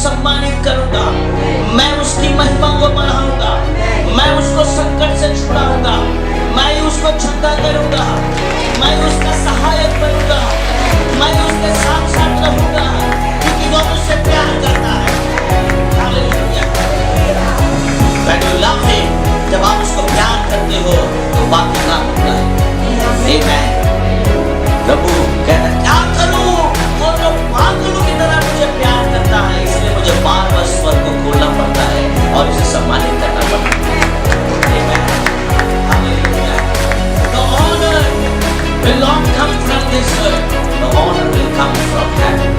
सम्मानित करूंगा, मैं उसकी महिमा को बढ़ाऊंगा, मैं उसको संकट से छुड़ाऊंगा, मैं उसको छुटा करूंगा, मैं उसका सहायक बनूंगा, मैं उसके साथ साथ रहूंगा, क्योंकि वो मुझसे प्यार करता है। Hallelujah. When you love him, जब आप उसको प्यार करते हो तो बाकी काम होता है। Amen। प्रभु कहता क्या करूं, वो तो पागलों की तरह मुझे प्यार करता है, इसलिए मुझे बार-बार स्वर को खोलना पड़ता है और उसे सम्मानित करना पड़ता है। Amen। Hallelujah। The honor will not come from this earth, the honor will come from heaven।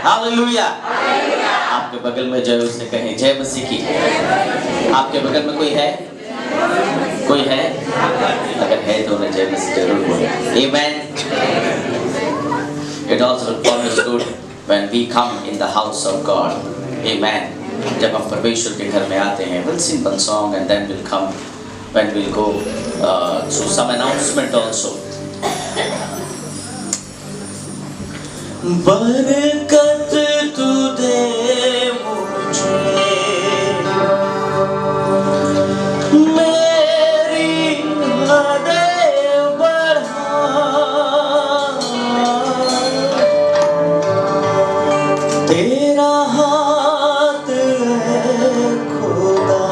Hallelujah। आपके बगल में जो है उससे कहें जय मसीह की। आपके बगल में कोई है? कोई है? अगर है तो उन्हें जय मसीह जरूर बोलें। Amen। It also always good when we come in the house of God। Amen। जब हम परमेश्वर के घर में आते हैं, we'll sing one song and then we'll come when we'll go through some announcement also। बरकत तू दे मुझे, मेरी हदें बढ़ा, तेरा हाथ है खुदा,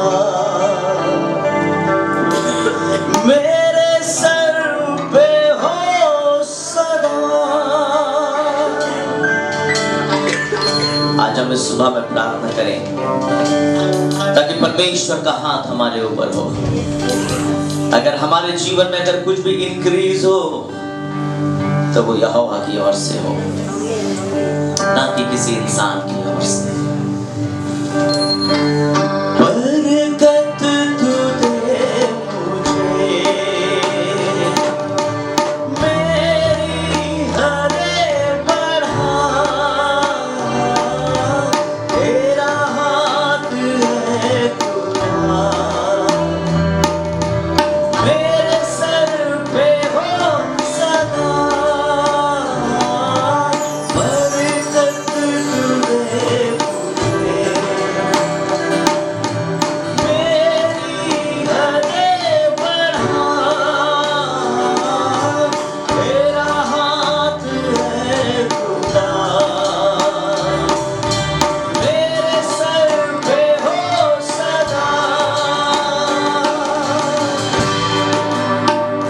मेरे सर पे हो सदा। आज हम इस सुबह में प्रार्थना करें ताकि परमेश्वर का हाथ हमारे ऊपर हो। अगर हमारे जीवन में अगर कुछ भी इंक्रीज हो तो वो यहोवा की ओर से हो, ना कि किसी इंसान की ओर से। बरकत तू दे मुझे, मेरी हदें बढ़ा, तेरा हाथ है खुदा, मेरे सर पे हो सदा। बरकत तू दे मुझे, मेरी हदें बढ़ा, तेरा हाथ है खुदा, मेरे सर पे हो सदा।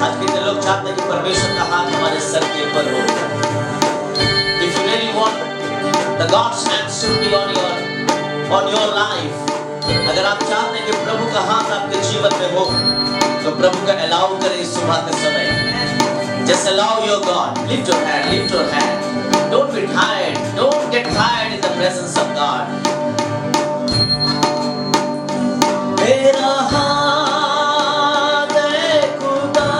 आज कितने लोग चाहते हैं कि परमेश्वर का हाथ हमारे सर के ऊपर हो? If you really want the God's hand should be on your life, अगर आप चाहते हैं कि प्रभु का हाथ आपके जीवन में हो तो प्रभु का अलाउ करें इस सुबह के समय। Just allow your God, lift your hand, lift your hand। Don't be tired, don't get tired in the presence of God। मेरा हाथ है खुदा,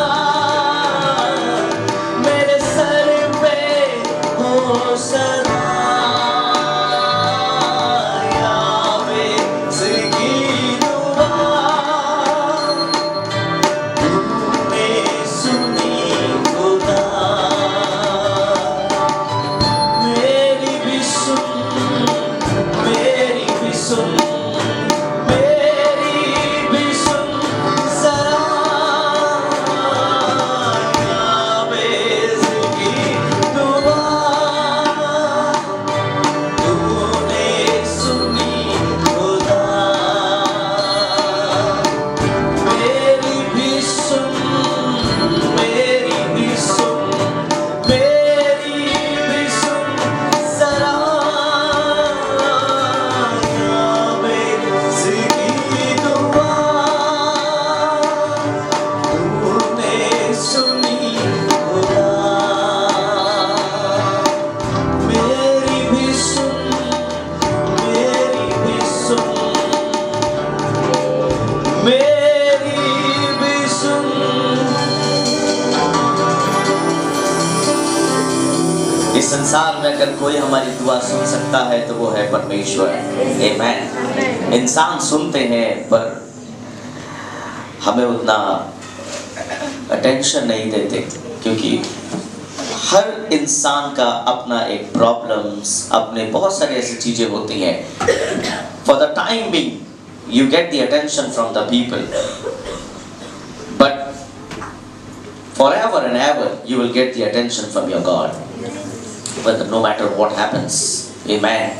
मेरे सर पे हो सदा। यावे इसकी दुआ तूने सुनी खुदा, मेरी भी सुन, मेरी भी सुन, मेरी भी सुन जरा। यावे इसकी दुआ तूने सुनी खुदा, मेरी भी सुन, मेरी भी सुन, मेरी भी सुन जरा। यावे इसकी दुआ तूने सुनी खुदा, मेरी भी सुन, मेरी भी सुन, मेरी भी सुन। इस संसार में अगर कोई हमारी दुआ सुन सकता है तो वो है परमेश्वर। आमेन। इंसान सुनते हैं पर हमें उतना अटेंशन नहीं देते, क्योंकि हर इंसान का अपना एक प्रॉब्लम्स, अपने बहुत सारी ऐसी चीजें होती हैं. For the time being, you get the attention from the people, but forever and ever you will get the attention from your God, whether no matter what happens. Amen.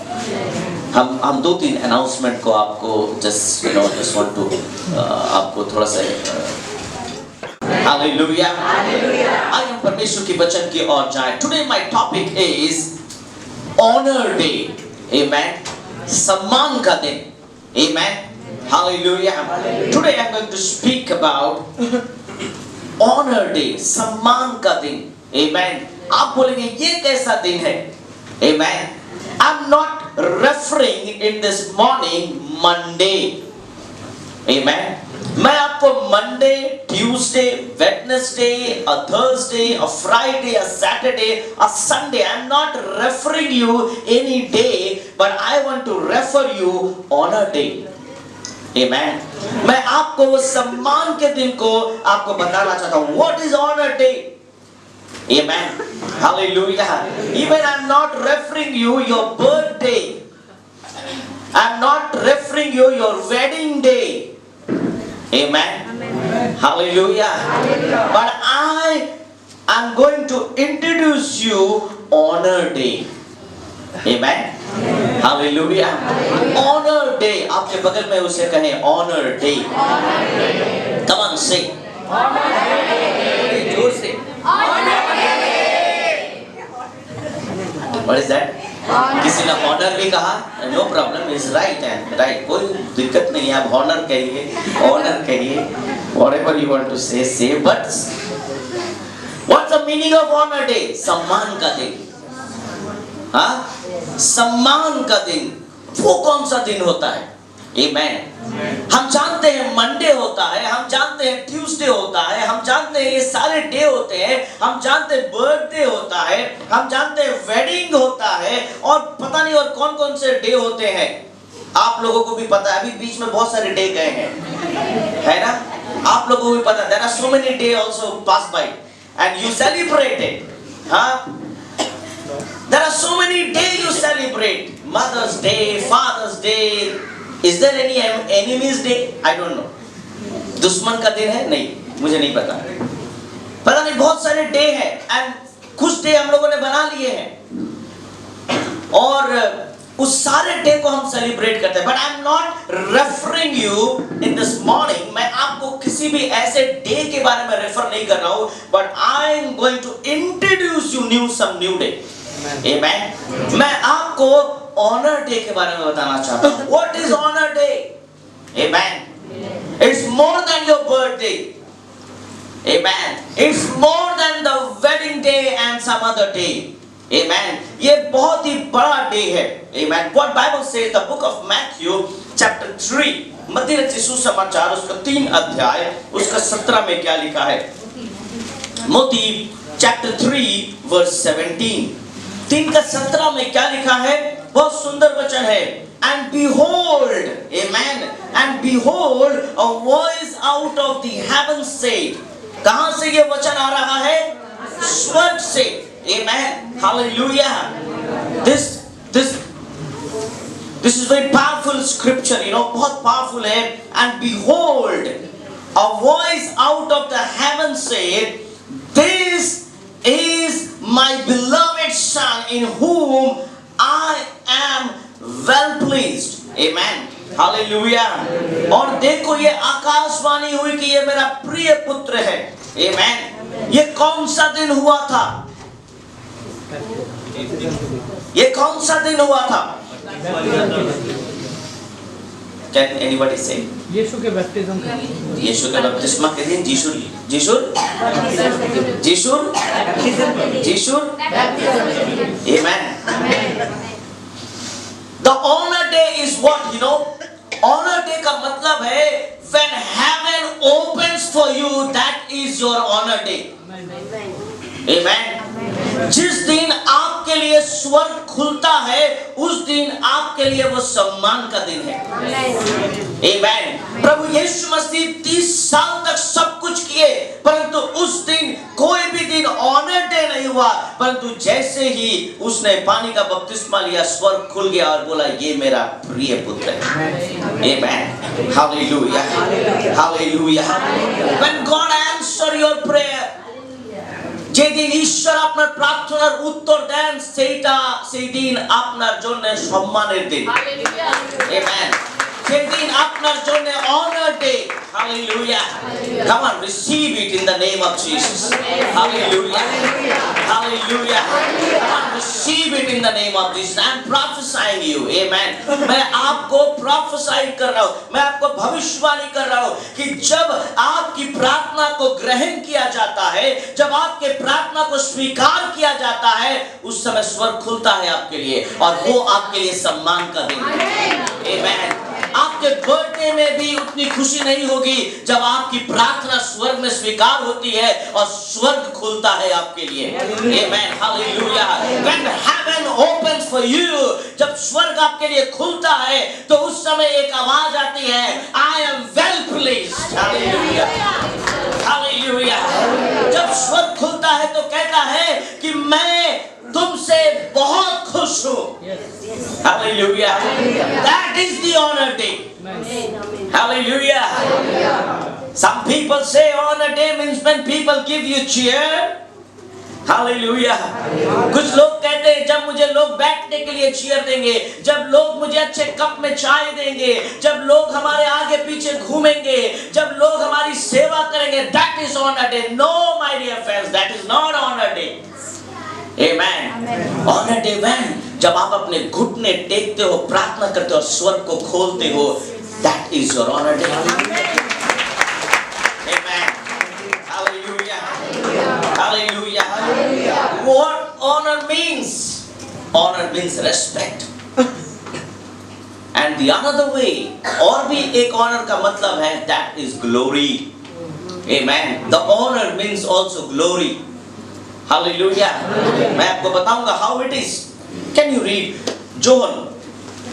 हम 2-3 अनाउंसमेंट को आपको just want to आपको थोड़ा सा hallelujah, आइए हम परमेश्वर के वचन की ओर जाएं. Today my topic is honor day. Amen. सम्मान का दिन. Amen. Hallelujah. Today I'm going to speak about honor day. सम्मान का दिन. Amen. आप बोलेंगे ये कैसा दिन है? Amen. I'm not referring in this morning Monday. Amen. मैं आपको Monday, Tuesday, Wednesday, a Thursday, a Friday, a Saturday, a Sunday, I'm not referring you any day, but I want to refer you honor day. Amen. मैं आपको वो सम्मान के दिन को आपको बताना चाहता हूँ. What is honor day? Amen. Hallelujah. Even I'm not referring you your birthday. I'm not referring you your wedding day. Amen. Amen. Hallelujah. Hallelujah. But I am going to introduce you honor day. Amen. Amen. Hallelujah. Hallelujah. Honor day. आपके बगल में उसे कहें honor day. Come on, say. Honor day. जोर से. Honor day. What is that? किसी ने honour भी कहा, no problem, is right and right, कोई दिक्कत नहीं है. आप ऑनर कहिए, ऑनर कहिए, whatever you want to say, but what's the meaning of honour day? सम्मान का दिन. हाँ, सम्मान का दिन. वो कौन सा दिन होता है? Amen. हम जानते हैं मंडे होता है, हम जानते हैं ट्यूसडे होता है, हम जानते हैं ये सारे डे होते हैं, हम जानते हैं बर्थडे होता है, हम जानते हैं वेडिंग होता है, और पता नहीं और कौन कौन से डे होते हैं. आप लोगों को भी पता है, अभी बीच में बहुत सारे डे गए हैं, है ना? आप लोगों को भी पता है, there are so many day also pass by and you celebrate it. हाँ? There are so many day you celebrate. Mother's Day, Father's Day. Is there any enemies day? I don't know. दुश्मन का दिन है? नहीं, मुझे नहीं पता. पता नहीं, बहुत सारे डे हैं, एंड कुछ डे हम लोगों ने बना लिए हैं, और उस सारे डे को हम सेलिब्रेट करते हैं. But I am not referring you in this morning. मैं आपको किसी भी ऐसे डे के बारे में रेफर नहीं कर रहा हूं, but I am going to introduce you some new day. Amen. मैं आपको ऑनर डे के बारे में बताना चाहता हूँ. What is honor day? Amen. It's more than your birthday. Amen. It's more than the wedding day and some other day. Amen. ये बहुत ही बड़ा डे है. Amen. What Bible says, the book of Matthew, chapter 3, मत्ती रचित सुसमाचार उसका 3 अध्याय उसका 17 में क्या लिखा है? मत्ती chapter 3 verse 17. 3 का 17 में क्या लिखा है? बहुत सुंदर वचन है. And behold, amen, and behold, a voice out of the heaven said. कहां से ये वचन आ रहा है? स्वर्ग से. Amen. Hallelujah. This is very powerful scripture, बहुत powerful है. And behold, a voice out of the heaven said, this is my beloved son in whom I am well pleased. Amen. Hallelujah. और देखो ये आकाशवाणी हुई कि ये मेरा प्रिय पुत्र है. Amen. ये कौन सा दिन हुआ था? ये कौन सा दिन हुआ था? Can anybody say? यीशु के बपतिस्मा का दिन. यीशु के बपतिस्मा के दिन. जीशुर. Amen. The honor day is what? Honor day का मतलब है when heaven opens for you, that is your honor day. Amen. जिस दिन आपके लिए स्वर्ग खुलता है, उस दिन आपके लिए वो सम्मान का दिन है. Amen. प्रभु यीशु मसीह 30 साल तक सब कुछ किए, परंतु उस हुआ, परंतु जैसे ही उसने पानी का बपतिस्मा लिया, स्वर्ग खुल गया और बोला ये मेरा प्रिय पुत्र है। Amen. Hallelujah. Hallelujah. When God answer your prayer, যেদিন ঈশ্বর আপনার প্রার্থনার উত্তর দেন, সেই দিন আপনার জন্য সম্মানের দিন। Amen. সেদিন আপনার জন্য honor day. Hallelujah. Come on, receive it in the name of Jesus. Hallelujah. Hallelujah. Come on, receive it in the name of Jesus. I am prophesying you. Amen. मैं आपको prophesy कर रहा हूँ, मैं आपको भविष्यवाणी कर रहा हूँ कि जब आपकी प्रार्थना को ग्रहण किया जाता है, जब आपके प्रार्थना को स्वीकार किया जाता है, उस समय स्वर्ग खुलता है आपके लिए और वो आपके लिए सम्मान का दिन है। Amen. आपके बर्थडे में भी उतनी खुशी नहीं होगी जब आपकी प्रार्थना स्वर्ग में स्वीकार होती है और स्वर्ग खुलता है आपके लिए। Amen. Hallelujah. When heaven opens for you, जब स्वर्ग आपके लिए खुलता है तो उस समय एक आवाज आती है, I am well pleased. Hallelujah. Hallelujah. जब स्वर्ग खुलता है तो कहता है कि मैं तुमसे बहुत खुश हूँ। Hallelujah. That is the honor day. Hallelujah. Some people say honor day means when people give you cheer. Hallelujah. कुछ लोग कहते हैं जब मुझे लोग बैठने के लिए चीयर देंगे, जब लोग मुझे अच्छे कप में चाय देंगे, जब लोग हमारे आगे पीछे घूमेंगे, जब लोग हमारी सेवा करेंगे, that is honor day. No, my dear friends, that is not honor day. Amen. Honor day when जब आप अपने घुटने टेकते हो, प्रार्थना करते हो, स्वर्ग को खोलते हो, that is your honor day. Amen. Hallelujah. Hallelujah. What honor means? Honor means respect. And the another way, और भी एक honor का मतलब है, that is glory. Amen. The honor means also glory. Hallelujah. मैं आपको बताऊंगा how it is. Can you read John,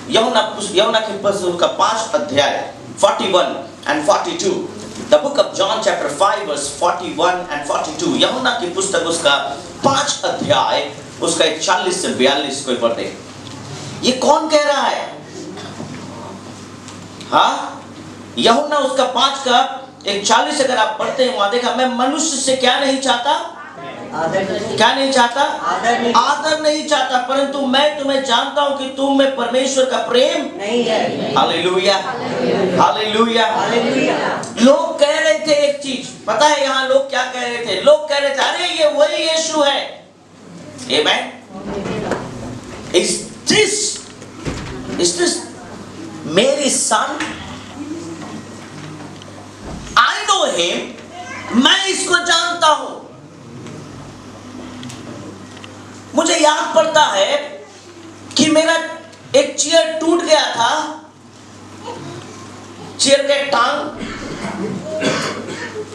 यूहन्ना की पुस्तक का 5 अध्याय 41 and 42. The book of John chapter 5 verse 41 and 42. यूहन्ना की पुस्तक उसका 5 अध्याय उसका 40 से 42 कोई पढ़े। ये कौन कह रहा है? हाँ, यूहन्ना उसका 5 का 41 अगर आप पढ़ते हैं वहां देखा, मैं मनुष्य से क्या नहीं चाहता, क्या नहीं चाहता, आदर नहीं चाहता, परंतु मैं तुम्हें जानता हूं कि तुम में परमेश्वर का प्रेम नहीं है। Hallelujah, hallelujah. लोग कह रहे थे एक चीज, पता है यहाँ लोग क्या कह रहे थे? लोग कह रहे थे अरे ये वही यीशु है। Amen. Is this Mary's son? I know him. मैं इसको जानता हूं। मुझे याद पड़ता है कि मेरा एक चेयर टूट गया था, चेयर का एक टांग,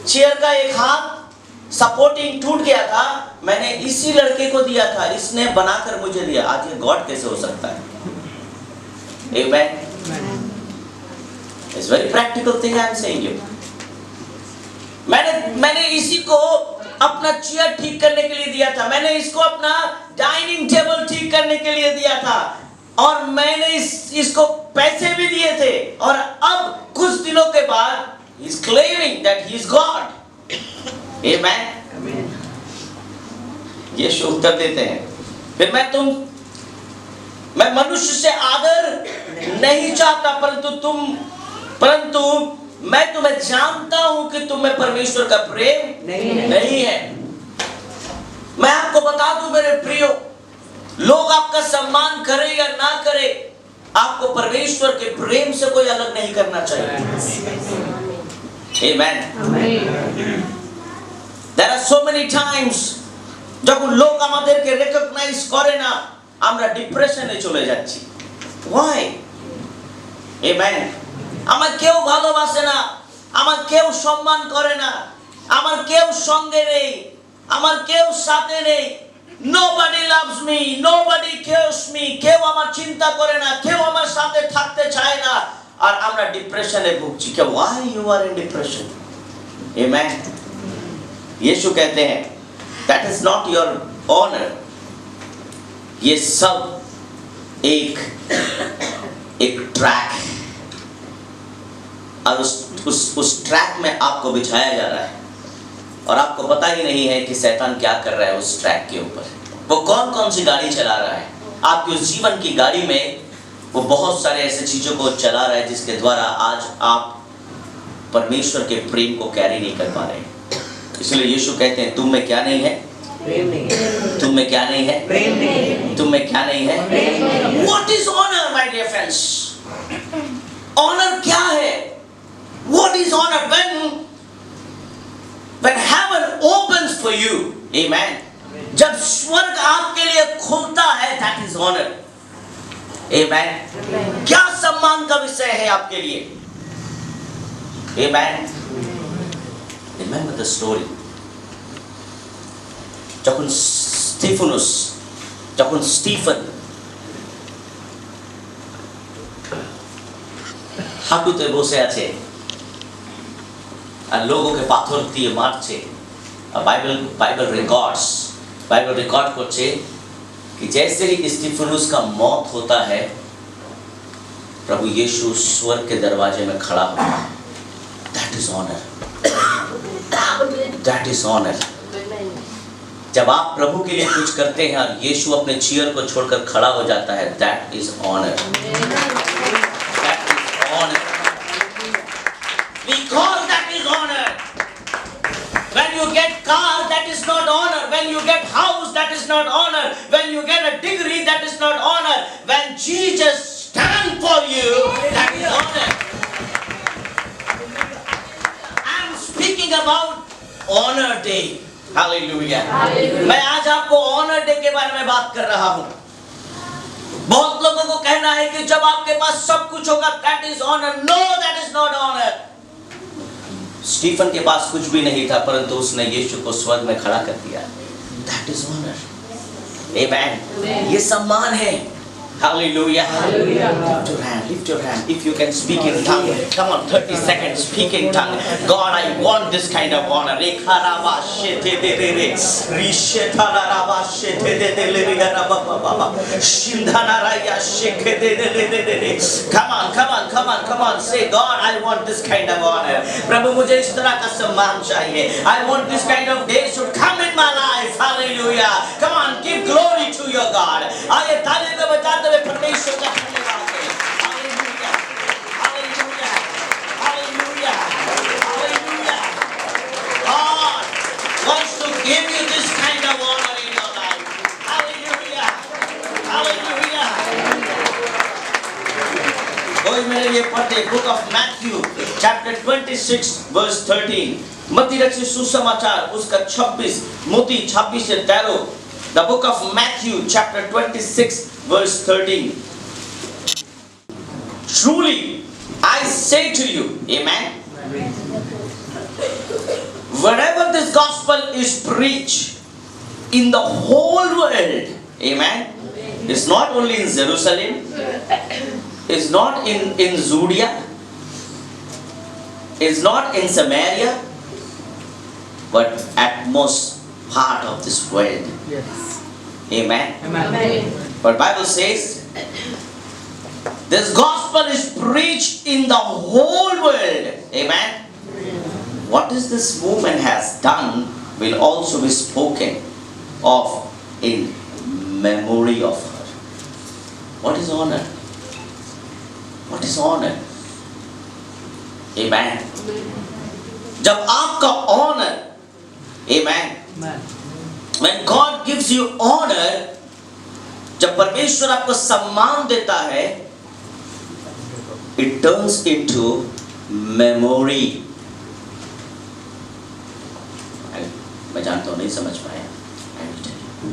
चेयर का एक हाथ सपोर्टिंग टूट गया था, मैंने इसी लड़के को दिया था, इसने बनाकर मुझे दिया। आज ये गॉड कैसे हो सकता है? Amen. It's very practical thing I am saying you. मैंने इसी को अपना चेयर ठीक करने के लिए दिया था, मैंने इसको अपना डाइनिंग टेबल ठीक करने के लिए दिया था, और मैंने इसको पैसे भी दिए थे, और अब कुछ दिनों के बाद he is claiming that he is God. Amen. यीशु उत्तर देते हैं, फिर मैं मनुष्य से आदर नहीं चाहता, परंतु मैं तुम्हें जानता हूं कि तुम्हें परमेश्वर का प्रेम नहीं है। मैं आपको बता दूं मेरे प्रियो, लोग आपका सम्मान करे या ना करे, आपको परमेश्वर के प्रेम से कोई अलग नहीं करना चाहिए। Amen. There are so many times যখন লোক আমাদেরকে রেকগনাইজ করে না, আমরা ডিপ্রেশনে চলে যাচ্ছি। Why? Amen. আমার কেউ ভালোবাসে না, আমার কেউ সম্মান করে না, আমার কেউ সঙ্গে নেই, আমার কেউ সাথে নেই। Nobody loves me, nobody cares me, কেউ আমার চিন্তা করে না, কেউ আমার সাথে থাকতে চায় না, আর আমরা ডিপ্রেশনে ভুগছি। Why you are in depression? Amen. यीशु कहते हैं that is not your honour, ये सब एक ट्रैक है और उस ट्रैक में आपको बिछाया जा रहा है और आपको पता ही नहीं है कि शैतान क्या कर रहा है उस ट्रैक के ऊपर। वो कौन कौन सी गाड़ी चला रहा है आपकी उस जीवन की गाड़ी में। वो बहुत सारे ऐसे चीजों को चला रहा है जिसके द्वारा आज आप परमेश्वर के प्रेम को कैरी नहीं कर पा रहे। इसलिए यीशु कहते हैं तुम में क्या नहीं है, प्रेम नहीं है, तुम में क्या नहीं है, प्रेम नहीं है, तुम में क्या नहीं है। प्रेम नहीं है। What is honor, my dear friends? Honor क्या है? What is honor? When heaven opens for you, amen. जब स्वर्ग आपके लिए खुलता है, that is honor, amen. क्या सम्मान का विषय है आपके लिए, amen. Remember the story. যখন স্টিফেন হাঁটুতে বসে আছে আর লোককে পাথর দিয়ে মারছে, बाइबल रिकॉर्ड করছে कि जैसे ही स्टीफनुस का मौत होता है प्रभु यीशु स्वर्ग के दरवाजे में खड़ा होता है। That is honour, that is honour. जब आप प्रभु के लिए कुछ करते हैं और यीशु अपने चेयर को छोड़कर खड़ा हो जाता है, that is honour, that is honour. We call that is honor. When you get car, that is not honor. When you get house, that is not honor. When you get a degree, that is not honor. When Jesus stands for you, that is honor. I am speaking about honor day. Hallelujah. मैं आज आपको honour day के बारे में बात कर रहा हूं। बहुत लोगों को कहना है कि जब आपके पास सब कुछ होगा that is honour. No, that is not honour. Stephen के पास कुछ भी नहीं था परंतु उसने यीशु को स्वर्ग में खड़ा कर दिया। दैट इज ऑनर, आमेन। ये सम्मान है। Hallelujah. Hallelujah. Lift your hand. If you can speak in tongue, come on, 30 seconds, speak in tongue. God, I want this kind of honor. Come on, say, God, I want this kind of honor. प्रभु मुझे इस तरह का सम्मान चाहिए। I want this kind of day should come in my life. Hallelujah. Come on, give glory to your God. आइए ताली को बजाते हुए परमेश्वर का धन्यवाद करें। Hallelujah. Hallelujah. Hallelujah. Hallelujah. God wants to give you this kind of honor in your life. Hallelujah. Hallelujah. कोई मेरे लिए पढ़ते book of Matthew chapter 26 verse 13। मत्ती रचित सुसमाचार उसका 26 मोती 26 से 13। The book of Matthew chapter 26 verse 13. Truly I say to you, amen. Wherever this gospel is preached in the whole world, amen. It's not only in Jerusalem, it's not in Judea, it's not in Samaria, but at most part of this world. Yes. Amen. Amen. But Bible says this gospel is preached in the whole world. Amen. What is this woman has done will also be spoken of in memory of her. What is honor? What is honor? Amen. जब आपका honor, amen. Amen. When God gives you honor, जब परमेश्वर आपको सम्मान देता है, it turns into memory. मैं जानता हूँ नहीं समझ पाया। I will tell you.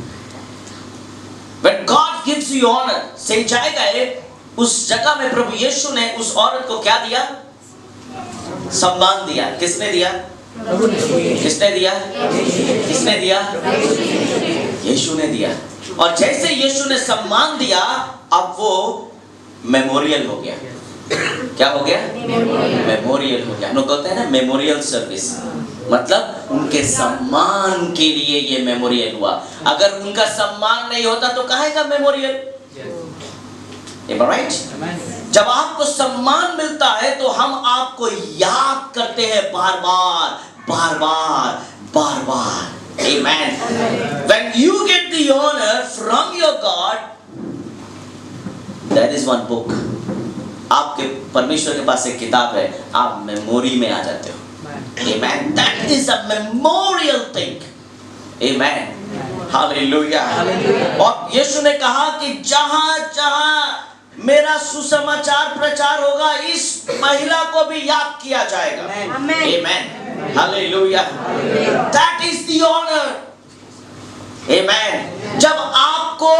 When God gives you honor, सही जाएगा उस जगह में प्रभु यीशु ने उस औरत को क्या दिया? सम्मान दिया। किसने दिया? किसने दिया? किसने दिया? यीशु ने दिया। और जैसे यीशु ने सम्मान दिया, अब वो मेमोरियल हो गया। क्या हो गया? मेमोरियल हो गया। हम लोग कहते हैं ना मेमोरियल सर्विस। मतलब उनके सम्मान के लिए ये मेमोरियल हुआ। अगर उनका सम्मान नहीं होता तो काहे का मेमोरियल? राइट? जब आपको सम्मान मिलता है तो हम आपको याद करते हैं बार बार बार बार बार बार। Amen. When you get the honor from your God, there is one book. आपके परमेश्वर के पास एक किताब है, आप मेमोरी में आ जाते हो। Amen. That is a memorial thing. Amen. Hallelujah. और यीशु ने कहा कि जहां जहां मेरा सुसमाचार प्रचार होगा, इस महिला को भी याद किया जाएगा। Amen. Hallelujah. That is the honor. Amen. जब आपको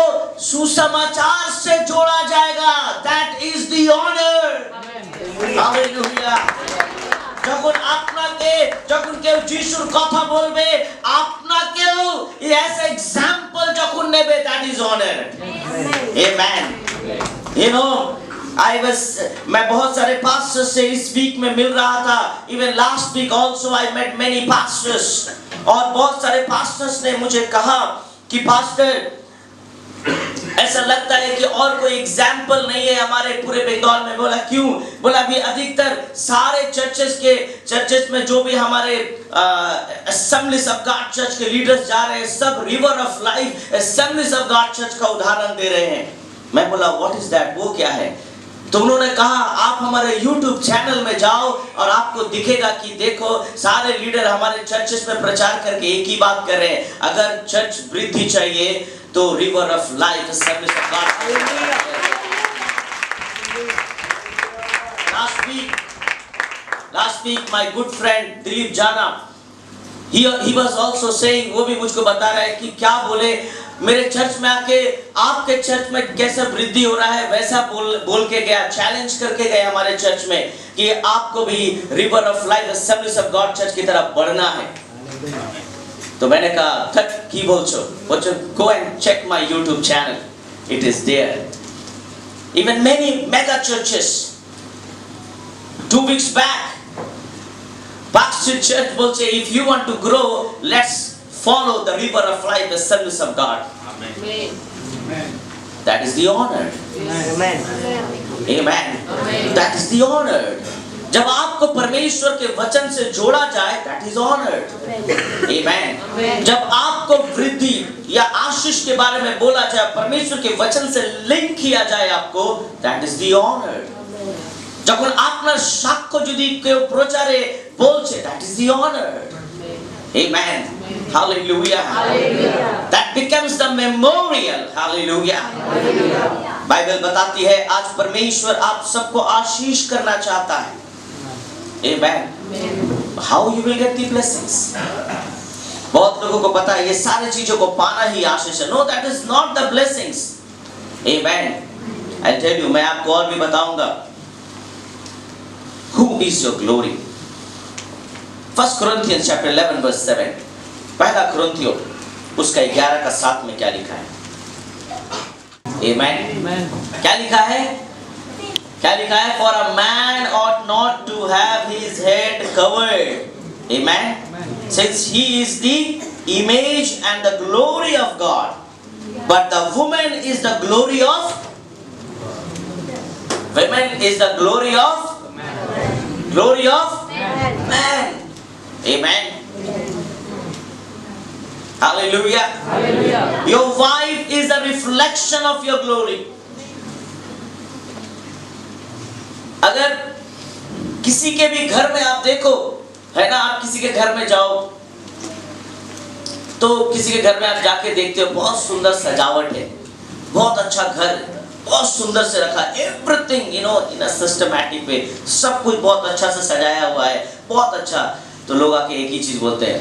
सुसमाचार से जोड़ा जाएगा, that is the honor. Hallelujah. যখন কেউ যিশুর কথা বলবে, আপনাকেও as example যখন নেবে, that is honor. Amen. You know, मैं बहुत सारे पास्टर्स से इस वीक में मिल रहा था। Even last week also I met many pastors. और बहुत सारे पास्टर्स ने मुझे कहा कि पास्टर, ऐसा लगता है कि और कोई एग्जाम्पल नहीं है हमारे पूरे बंगाल में। बोला क्यों? बोला अभी अधिकतर सारे चर्चेस में जो भी हमारे असेंबलीज ऑफ गॉड चर्च के लीडर्स जा रहे हैं, सब river of life assemblies of God church का उदाहरण दे रहे हैं। मैं बोला व्हाट इज दैट, वो क्या है? तो उन्होंने कहा आप हमारे YouTube चैनल में जाओ और आपको दिखेगा कि देखो सारे लीडर हमारे चर्चेस में प्रचार करके एक ही बात कर रहे हैं, अगर चर्च वृद्धि चाहिए तो river of life assemblies of God. Last week my good friend Dilip जाना, he was also saying, वो भी मुझको बता रहा है कि क्या बोले, मेरे चर्च में आके आपके चर्च में कैसा वृद्धि हो रहा है वैसा बोल के गया, चैलेंज करके गए हमारे चर्च में कि आपको भी river of life assemblies of God church की तरफ बढ़ना है। तो मैंने कहा थक की बोलछो, go and check my YouTube channel, it is there. Even many mega churches, 2 weeks back Pastor Church बोलছে if you want to grow, let's follow the river of life, the service of God. Amen. That is the honor. Amen. Amen. That is the honor. जब आपको परमेश्वर के वचन से जोड़ा जाए, that is honor. Amen. जब आपको वृद्धि या आशीष के बारे में बोला जाए, परमेश्वर के वचन से लिंक किया जाए आपको, that is the honor. যখন আপনার সাক্ষ্য যদি কেউ প্রচারে বলছে, that is the honor. Amen. Hallelujah. That becomes the memorial. Hallelujah. Bible बताती है आज परमेश्वर आप सबको आशीष करना चाहता है। Amen. How you will get the blessings? बहुत लोगों को पता है ये सारी चीजों को पाना ही आशीष है। No, that is not the blessings. Amen. I'll tell you, मैं आपको और भी बताऊंगा। Who is your glory? 1 Corinthians chapter 11 verse 7. पहला कुरिन्थियों उसका 11 का 7 में क्या लिखा है? Amen. क्या लिखा है? क्या लिखा है? For a man ought not to have his head covered. Amen. Since he is the image and the glory of God, but the woman is the glory of man. Amen. Hallelujah. Your wife is a reflection of your glory. अगर किसी के भी घर में आप देखो, है ना, आप किसी के घर में जाओ तो किसी के घर में आप जाके देखते हो बहुत सुंदर सजावट है, बहुत अच्छा घर, बहुत सुंदर से रखा, everything in a systematic way, सब कुछ बहुत अच्छा से सजाया हुआ है, बहुत अच्छा। तो लोग आके एक ही चीज बोलते हैं,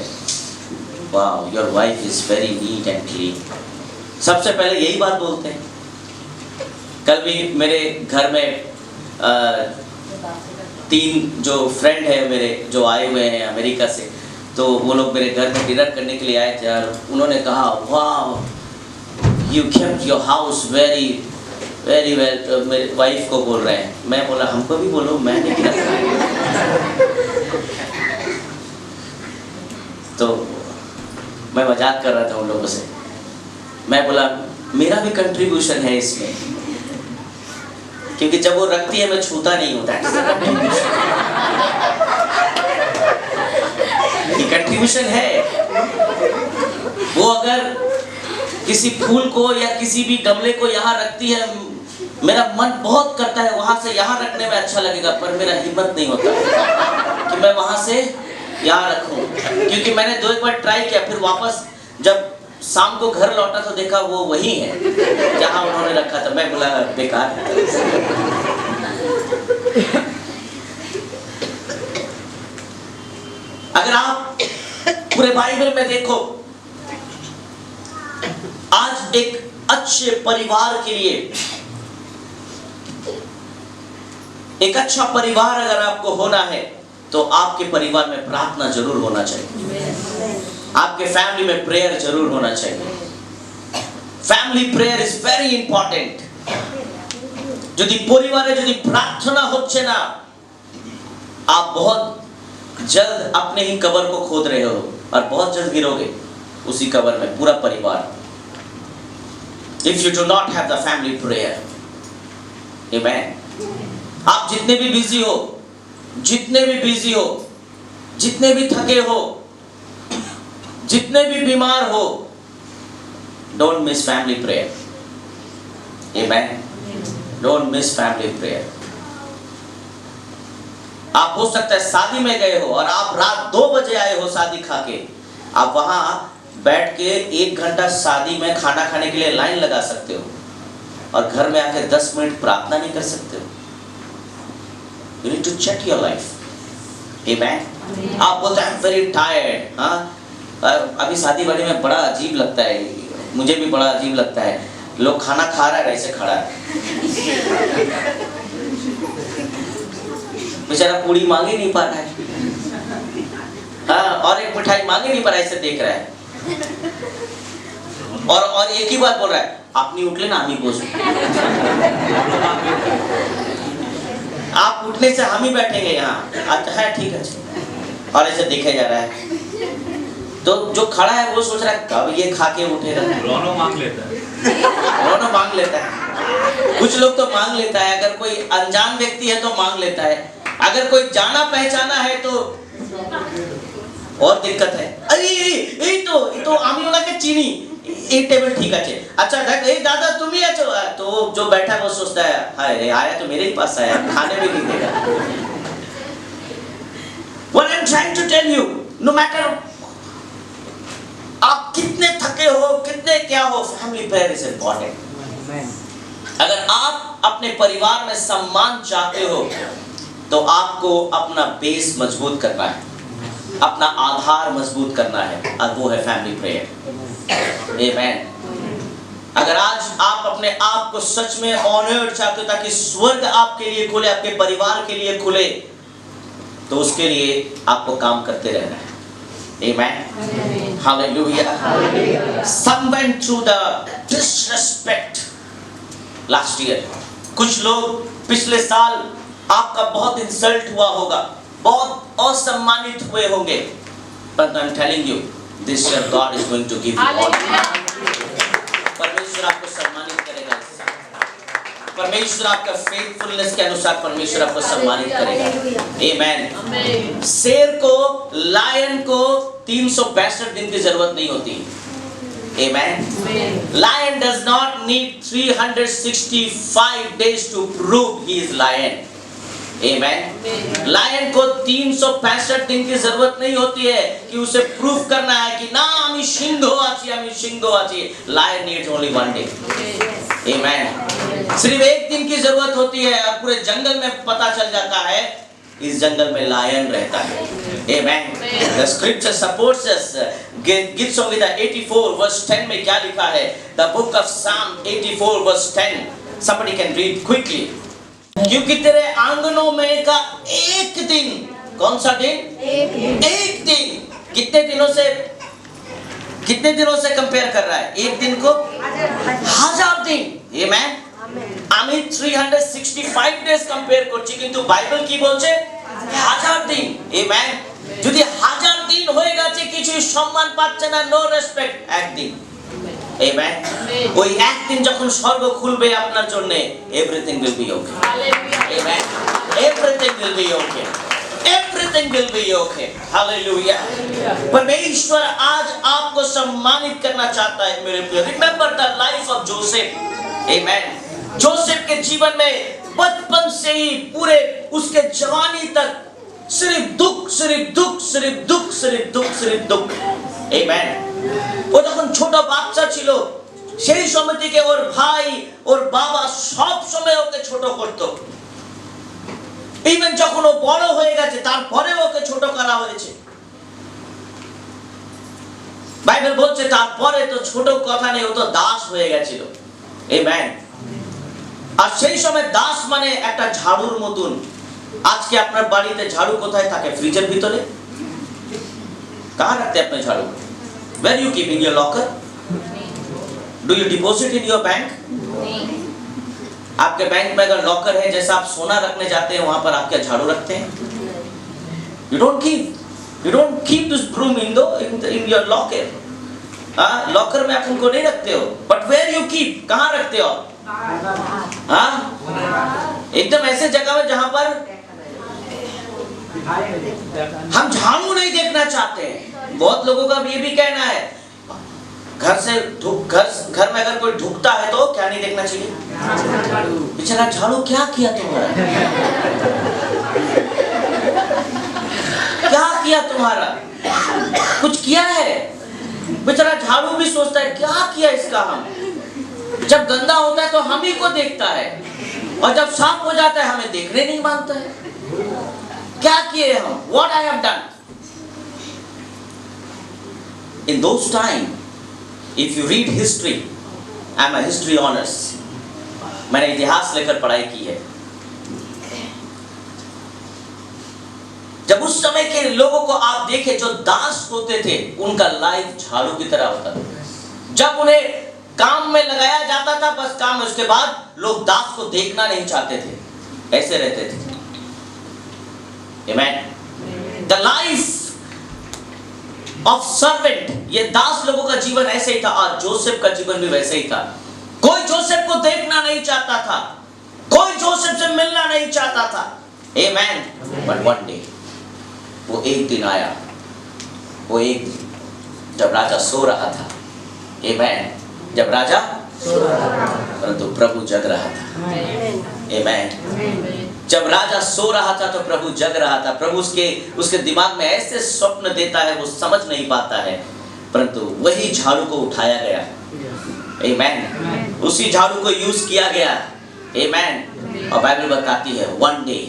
wow your wife is very neat and clean. सबसे पहले यही बात बोलते हैं। कल भी मेरे घर में 3 जो फ्रेंड है मेरे जो आए हुए हैं अमेरिका से, तो वो लोग मेरे घर में डिनर करने के लिए आए थे और उन्होंने कहा वाह you kept your house very very well. मेरी वाइफ को बोल रहे हैं, मैं बोला हमको भी बोलो, मैं नहीं रखा। तो मैं मजाक कर रहा था उन लोगों से, मैं बोला मेरा भी कंट्रीब्यूशन है इसमें, क्योंकि जब वो रखती है मैं छूता नहीं होता है, कंट्रीब्यूशन है। वो अगर किसी फूल को या किसी भी गमले को यहाँ रखती है, मेरा मन बहुत करता है वहां से यहाँ रखने में अच्छा लगेगा, पर मेरा हिम्मत नहीं होता कि मैं वहां से यहाँ रखूं, क्योंकि मैंने 2 एक बार ट्राई किया, फिर वापस जब शाम को घर लौटा तो देखा वो वही है जहां उन्होंने रखा था। मैं बोला बेकार है। अगर आप पूरे बाइबल में देखो, आज एक अच्छे परिवार के लिए, एक अच्छा परिवार अगर आपको होना है तो आपके परिवार में प्रार्थना जरूर होना चाहिए, आपके फैमिली में प्रेयर जरूर होना चाहिए। Family prayer is very important. যদি পরিবারে যদি प्रार्थना होच्छे ना, आप बहुत जल्द अपने ही कब्र को खोद रहे हो और बहुत जल्द गिरोगे उसी कब्र में, पूरा परिवार। If you do not have the family prayer, amen। आप जितने भी बिजी हो, जितने भी बिजी हो, जितने भी थके हो, जितने भी बीमार हो, don't miss family prayer, amen। don't miss family prayer। आप हो सकता है शादी में गए हो और आप रात 2 बजे आए हो शादी खा के, आप वहां बैठ के 1 घंटा शादी में खाना खाने के लिए लाइन लगा सकते हो और घर में आके 10 मिनट प्रार्थना नहीं कर सकते हो। You need to check your life, amen। आप बोलते हैं very tired, हाँ अभी शादी वादी में बड़ा अजीब लगता है, मुझे भी बड़ा अजीब लगता है, लोग खाना खा रहा है ऐसे खड़ा है, बेचारा पूड़ी मांग ही नहीं पा रहा है, हाँ, और एक मिठाई मांग ही नहीं पा रहा है, ऐसे देख रहा है और एक ही बात बोल रहा है, आप नहीं उठले ना हम ही बोझ, आप उठने से हम ही बैठेंगे यहाँ, अच्छा है ठीक है, और ऐसे देखा जा रहा है। तो जो खड़ा है वो सोच रहा है कब ये खा के उठेगा। रोनो मांग लेता है, रोनो मांग लेता है, कुछ लोग तो मांग लेता है, अगर कोई अनजान व्यक्ति है तो मांग लेता है, अगर कोई जाना पहचाना है तो और दिक्कत है। अरे ये तो आमी वाला के चीनी एक टेबल ठीक है, अच्छा दादा तुम ही आचो, तो जो बैठा है वो सोचता है हाय रे आया तो मेरे ही पास आया, खाने भी नहीं देगा। What I'm trying to tell you, no matter आप कितने थके हो, कितने क्या हो, फैमिली प्रेयर इज इंपॉर्टेंट। अगर आप अपने परिवार में सम्मान चाहते हो तो आपको अपना बेस मजबूत करना है, अपना आधार मजबूत करना है, और वो है फैमिली प्रेयर, आमेन। अगर आज आप अपने आप को सच में ऑनर्ड चाहते हो ताकि स्वर्ग आपके लिए खुले, आपके परिवार के लिए खुले, तो उसके लिए आपको काम करते रहना है, amen। Hallelujah। Some went through the disrespect last year। कुछ लोग पिछले साल आपका बहुत इंसल्ट हुआ होगा, बहुत असम्मानित हुए होंगे, but I'm telling you this year God is going to give you honor। परमेश्वर आपको सम्मानित करेगा, परमेश्वर आपका फेथफुलनेस के अनुसार परमेश्वर आपको सम्मानित करेगा, आमेन। शेर को, लायन को 362 दिन की जरूरत नहीं होती, amen. Lion does not need 365 days to prove he is lion, amen. Lion को 365 दिन की जरूरत नहीं होती है कि उसे प्रूफ करना है कि ना আমি সিংহ আছি। लायन नीड्स ओनली 1 day, आमेन। सिर्फ 1 दिन की जरूरत होती है और पूरे जंगल में पता चल जाता है इस जंगल में लायन रहता है, आमेन। The scripture supports us। गीत संहिता 84 verse 10 में क्या लिखा है? The book of Psalm 84 verse 10। Somebody can read quickly। क्योंकि तेरे आंगनों में का एक दिन, कौन सा दिन? एक दिन। कितने दिनों से कंपेयर कर रहा है? एक दिन को 1000 दिन, आमेन। আমি 365 ডেজ কম্পেয়ার করছি, কিন্তু বাইবেল কি বলছে? 1000 দিন, আমেন। যদি 1000 দিন হয়ে গেছে কিছুই পাচ্ছে না, নো রেসপেক্ট, একদিন আমেন, ওই একদিন যখন স্বর্গ খুলবে আপনার জন্য, everything will be okay, amen, everything will be okay, everything will be okay, hallelujah. परमेश्वर आज आपको सम्मानित करना चाहता है मेरे प्रिय। Remember the life of Joseph, amen. Joseph के जीवन में बचपन से ही पूरे उसके जवानी तक सिर्फ दुख, सिर्फ दुख, सिर्फ दुख, सिर्फ दुख, सिर्फ दुख, आमेन। वो যখন ছোট বাচ্চা ছিল সেই সময় থেকে ওর ভাই ওর বাবা সব সময় ওকে ছোট করত। ইভেন যখন ও বড় হয়ে গেছে তারপরে ওকে ছোট করা হয়েছে। বাইবেল বলছে তারপরে তো ছোট কথা নেই, ও তো দাস হয়ে গেছিল, আমেন। আর সেই সময় দাস মানে একটা ঝাড়ুর মতন। আজকে আপনার বাড়িতে ঝাড়ু কোথায় থাকে? ফ্রিজের ভিতরে। कहाँ रखते हैं अपने झाड़ू? Where you keep in your locker? Do you deposit in your bank? आपके बैंक में अगर लॉकर है, जैसा आप सोना रखने जाते हैं वहां पर आप क्या झाड़ू रखते हैं? You don't keep this broom in your locker. Locker में आप उनको नहीं रखते हो, but where you keep? कहाँ रखते हो? हाँ, एकदम ऐसे जगह में जहां पर हम झाड़ू नहीं देखना चाहते हैं। बहुत लोगों का ये भी कहना है घर में अगर कोई ढुकता है तो क्या नहीं देखना चाहिए? बेचारा झाड़ू क्या किया तुम्हारा? क्या किया तुम्हारा? कुछ किया है? बेचारा झाड़ू भी सोचता है क्या किया इसका। हम जब गंदा होता है तो हम ही को देखता है, और जब साफ हो जाता है हमें देखने नहीं मानता है। क्या किए हम? What I have done? In those time, if you read history, I'm a history honors, मैंने इतिहास लेकर पढ़ाई की है। जब उस समय के लोगों को आप देखें जो दास होते थे, उनका लाइफ झाड़ू की तरह होता था। जब उन्हें काम में लगाया जाता था बस काम, उसके बाद लोग दास को देखना नहीं चाहते थे, ऐसे रहते थे, आमेन। The life of servant, ये दास लोगों का जीवन ऐसे ही था, और जोसेफ का जीवन भी वैसे ही था। कोई जोसेफ को देखना नहीं चाहता था, कोई जोसेफ से मिलना नहीं चाहता था, आमेन। But one day, वो एक दिन आया, वो एक दिन जब राजा सो रहा था, आमेन। जब राजा परंतु प्रभु जग रहा था, आमेन। जब राजा सो रहा था तो प्रभु जग रहा था। प्रभु उसके दिमाग में ऐसे स्वप्न देता है, वो समझ नहीं पाता है, परंतु वही झाड़ू को उठाया गया, आमेन। उसी झाड़ू को यूज किया गया, आमेन। और बाइबल बताती है वन डे,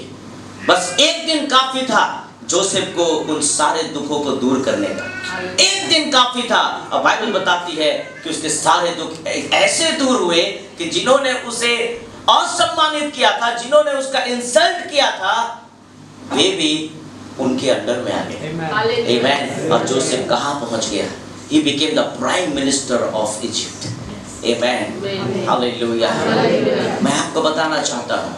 बस एक दिन काफी था जोसेफ को उन सारे दुखों को दूर करने का। एक दिन काफी था, और बाइबल बताती है कि उसके सारे दुख ऐसे दूर हुए कि जिन्होंने उसे असम्मानित किया था, जिन्होंने उसका इंसल्ट किया था, वे भी उनके अंडर में आ गए, आमेन। और जोसेफ कहाँ पहुंच गया? He became the prime minister of Egypt, amen, hallelujah. मैं आपको बताना चाहता हूँ,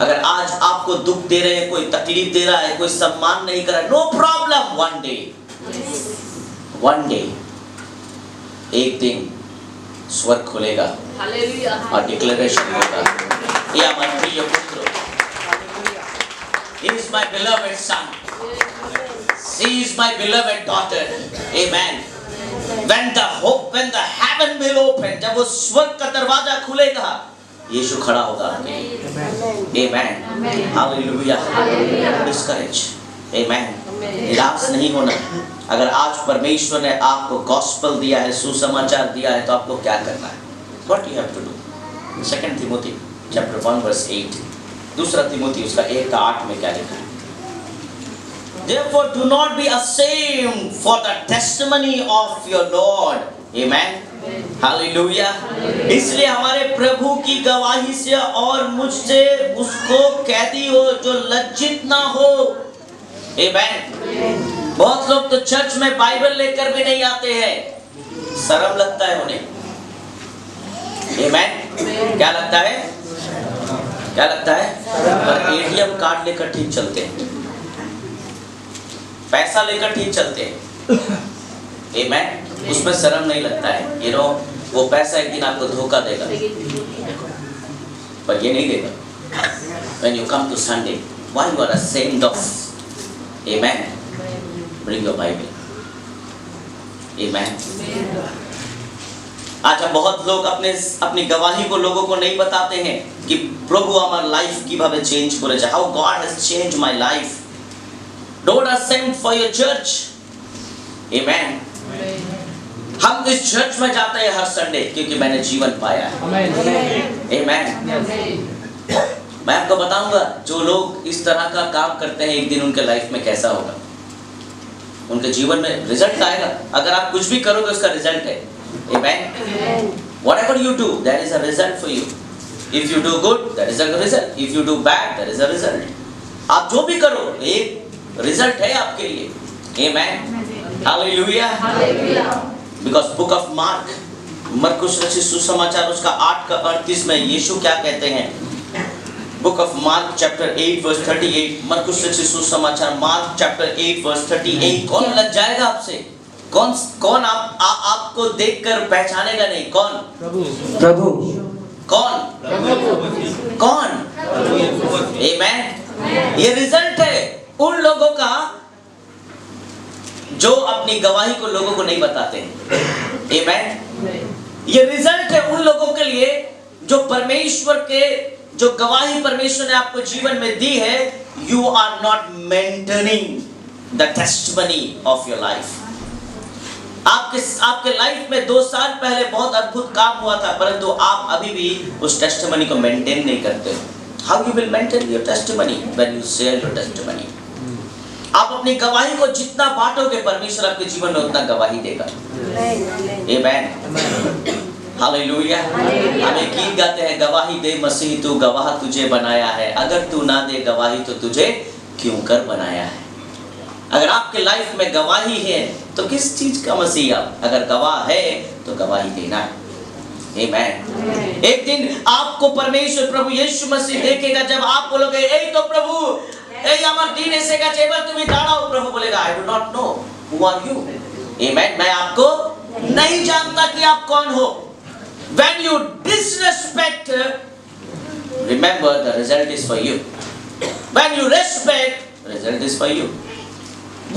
अगर आज आपको दुख दे रहे हैं, कोई तकलीफ दे रहा है, कोई सम्मान नहीं कर रहा है, नो प्रॉब्लम। वन डे एक दिन स्वर्ग खुलेगा और डिक्लेरेशन होगा, ये हमारे प्रिय पुत्र, he is my beloved son, she is my beloved daughter, amen। when the heaven will open, जब वो स्वर्ग का दरवाजा खुलेगा, यीशु खड़ा होगा, आमेन, हालेलुया। डिस्करेज, आमेन, निराश नहीं होना। अगर आज परमेश्वर ने आपको गॉस्पेल दिया है, सुसमाचार दिया है, तो आपको क्या करना है? What you have to do? 2 Timothy chapter 1 verse 8, दूसरा तिमोथी उसका 1:8 में क्या लिखा है? Therefore do not be ashamed for the testimony of your Lord, amen, hallelujah. इसलिए हमारे प्रभु की गवाही से और मुझसे उसको कहती हो जो लज्जित ना हो, आमेन। बहुत लोग तो चर्च में बाइबल लेकर भी नहीं आते हैं, शर्म लगता है उन्हें, आमेन। क्या लगता है? क्या लगता है? पर एटीएम कार्ड लेकर ठीक चलते हैं, पैसा लेकर ठीक चलते हैं, आमेन। उसमें शर्म नहीं लगता है। वो पैसा एक दिन आपको धोखा देगा, पर ये नहीं देगा। When you come to Sunday, why you are ashamed of? Amen. Bring your Bible. Amen. आज हम बहुत लोग अपनी गवाही को लोगों को नहीं बताते हैं कि प्रभु हमारी लाइफ কিভাবে চেঞ্জ করেছে, how God has changed my life. Don't ashamed for your church. Amen. हम इस चर्च में जाते हैं हर संडे क्योंकि मैंने जीवन पाया है। Amen. मैं आपको बताऊंगा जो लोग इस तरह का काम करते हैं एक दिन उनके लाइफ में कैसा होगा, उनके जीवन में रिजल्ट आएगा। अगर आप कुछ भी करोगे उसका रिजल्ट है। Amen. Whatever you do, there is a result for you. If you do good, there is a result. If you do bad, there is a result. आप जो भी करो एक रिजल्ट है आपके लिए। Amen. Hallelujah. Because book of Mark, मरकुस रचित सुसमाचार उसका 8:38 में यीशु क्या कहते हैं? Book of Mark chapter 8 verse 38, मरकुस रचित सुसमाचार Mark chapter 8 verse 38। कौन लग जाएगा आपसे? कौन आपको देखकर पहचानेगा नहीं? कौन? प्रभु। कौन? Amen. ये रिजल्ट है उन लोगों का जो अपनी गवाही को लोगों को नहीं बताते। Amen. ये रिजल्ट है उन लोगों के लिए जो परमेश्वर के जो गवाही परमेश्वर ने आपको जीवन में दी है। You are not maintaining the testimony of your life. आपके लाइफ में 2 साल पहले बहुत अद्भुत काम हुआ था, परंतु आप अभी भी उस टेस्टिमनी को मेंटेन नहीं करते। How you will maintain your testimony when you share your testimony? आप अपनी गवाही को जितना बांटोगे परमेश्वर आपके जीवन में उतना गवाही देगा। Amen. हालेलुया। हमें गीत गाते हैं, गवाही दे मसीह तू गवाह तुझे बनाया है, अगर तू ना दे गवाही तो तुझे क्यों कर बनाया है। अगर आपके लाइफ में गवाही है तो किस चीज का मसीह आप? अगर गवाह है तो गवाही देना है। Amen. एक दिन आपको परमेश्वर प्रभु यीशु मसीह देखेगा जब आप बोलोगे ए तो प्रभु এই আমার দিন এসে গেছে এবার তুমি দাঁড়াও। प्रभु बोलेगा I do not know who are you. Amen. मैं आपको नहीं जानता कि आप कौन हो। When you disrespect, remember the result is for you. When you respect, result is for you.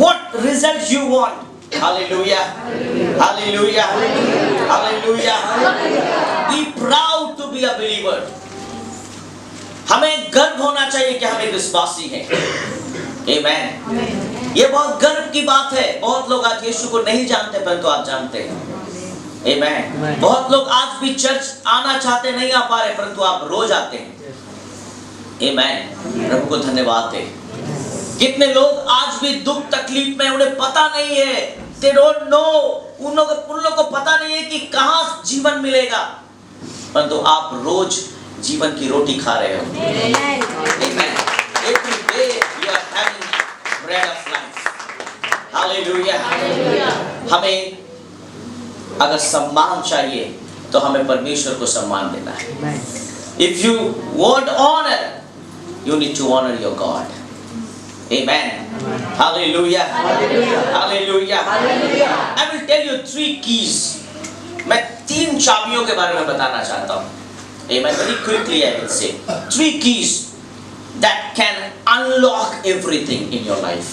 What result you want? Hallelujah. Hallelujah. Hallelujah. Be proud to be a believer. हमें गर्व होना चाहिए कि हम एक विश्वासी हैं। Amen. ये बहुत गर्व की बात है। बहुत लोग आज यीशु को नहीं जानते परंतु आप जानते हैं। Amen. बहुत लोग आज भी चर्च आना चाहते नहीं आ पा रहे परंतु आप रोज आते हैं। Amen. प्रभु को धन्यवाद दे। कितने लोग आज भी दुख तकलीफ में उन्हें पता नहीं है। They don't know. उन लोगों को पता नहीं है कि कहाँ जीवन मिलेगा, परंतु आप रोज जीवन की रोटी खा रहे हो। Amen. Every day you are having bread of life. Hallelujah. हमें अगर सम्मान चाहिए तो हमें परमेश्वर को सम्मान देना है। If you want honor, you need to honor your God. Amen. Hallelujah. Hallelujah. I will tell you 3 keys. मैं 3 चाबियों के बारे में बताना चाहता हूँ। Amen. Very quickly I will say 3 keys that can unlock everything in your life.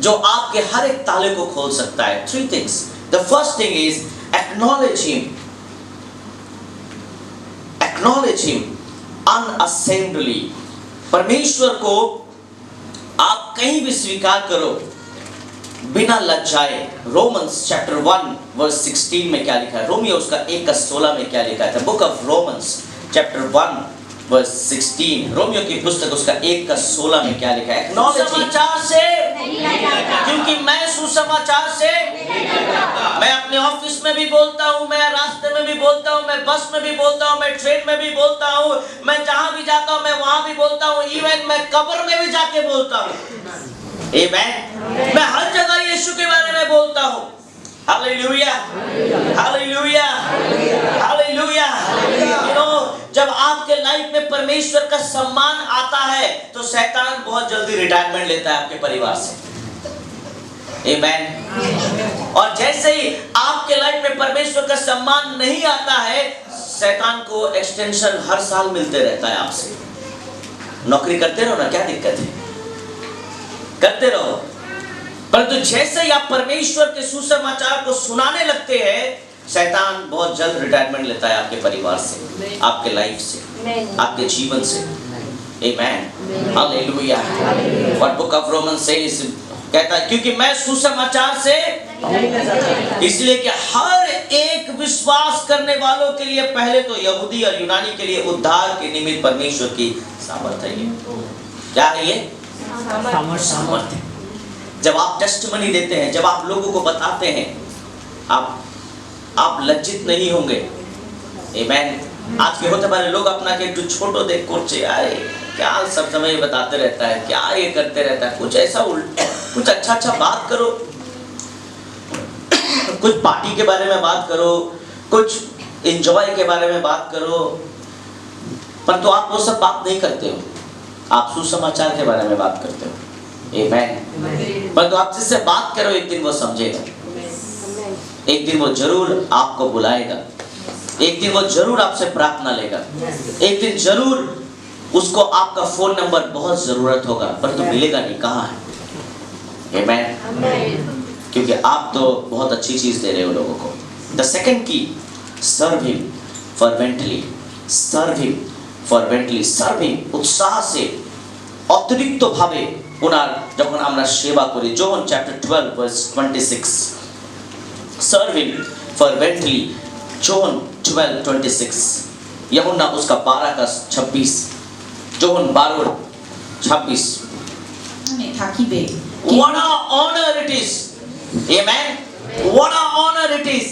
जो आपके हर एक ताले को खोल सकता है। 3 things. The first thing is acknowledge Him. Acknowledge Him unashamedly. परमेश्वर को आप कहीं भी स्वीकार करो बिना लज्जाए। रोमन्स चैप्टर 1 वर्स 16 में क्या लिखा है? रोमियो उसका 1:16 में क्या लिखा है? Book of Romans chapter 1 verse 16, रोमियो की पुस्तक उसका 1:16 में क्या लिखा है? सुसमाचार से, क्योंकि मैं सुसमाचार से, मैं अपने ऑफिस में भी बोलता हूँ, मैं रास्ते में भी बोलता हूँ, मैं बस में भी बोलता हूँ, मैं ट्रेन में भी बोलता हूँ, मैं जहाँ भी जाता हूँ मैं वहाँ भी बोलता हूँ, इवन मैं कब्र में भी जाके बोलता हूँ। Amen. मैं हर जगह यीशु के बारे में बोलता हूँ। Hallelujah. Hallelujah. Hallelujah. You know, जब आपके लाइफ में परमेश्वर का सम्मान आता है तो शैतान बहुत जल्दी रिटायरमेंट लेता है आपके परिवार से। आमेन। और जैसे ही आपके लाइफ में परमेश्वर का सम्मान नहीं आता है, शैतान को एक्सटेंशन हर साल मिलते रहता है आपसे। नौकरी करते रहो ना, क्या दिक्कत है, करते रहो। परंतु जैसे ही आप परमेश्वर के सुसमाचार को सुनाने लगते हैं, शैतान बहुत जल्द रिटायरमेंट लेता है आपके परिवार से, आपके लाइफ से, आपके जीवन से। Amen, hallelujah. What book of Roman says कहता है, क्योंकि मैं सुसमाचार से, इसलिए कि हर एक विश्वास करने वालों के लिए, पहले तो यहूदी और यूनानी के लिए उद्धार के निमित्त परमेश्वर की सामर्थ्य है। क्या है ये? सामर्थ्य। जब आप टेस्टिमनी देते हैं, जब आप लोगों को बताते हैं, आप लज्जित नहीं होंगे। आमेन। आज के होते बारे लोग अपना के छोटो देख कोचे आए, क्या सब समय बताते रहता है, क्या ये करते रहता है, कुछ ऐसा कुछ अच्छा बात करो, कुछ पार्टी के बारे में बात करो, कुछ एंजॉय के बारे में बात करो, परंतु आप वो सब बात नहीं करते हो। आप सुसमाचार के बारे में बात करते हो। आमेन। परंतु आप जिससे बात करो, एक दिन वो समझेगा, एक दिन वो जरूर आपको बुलाएगा, एक दिन वो जरूर आपसे प्रार्थना लेगा, एक दिन जरूर उसको आपका फोन नंबर बहुत जरूरत होगा, परंतु मिलेगा नहीं। कहाँ है? आमेन। क्योंकि आप तो बहुत अच्छी चीज दे रहे हो लोगों को। द सेकंड की, serve him fervently, serve him fervently, serve him उत्साह से, अतिरिक्त भावे उनार যখন আমরা সেবা করি। John chapter 12 verse 26, serve him fervently, John 12:26, यूहन्ना उसका 12 का 26, John 12:26। What a honor it is, amen, what a honor it is।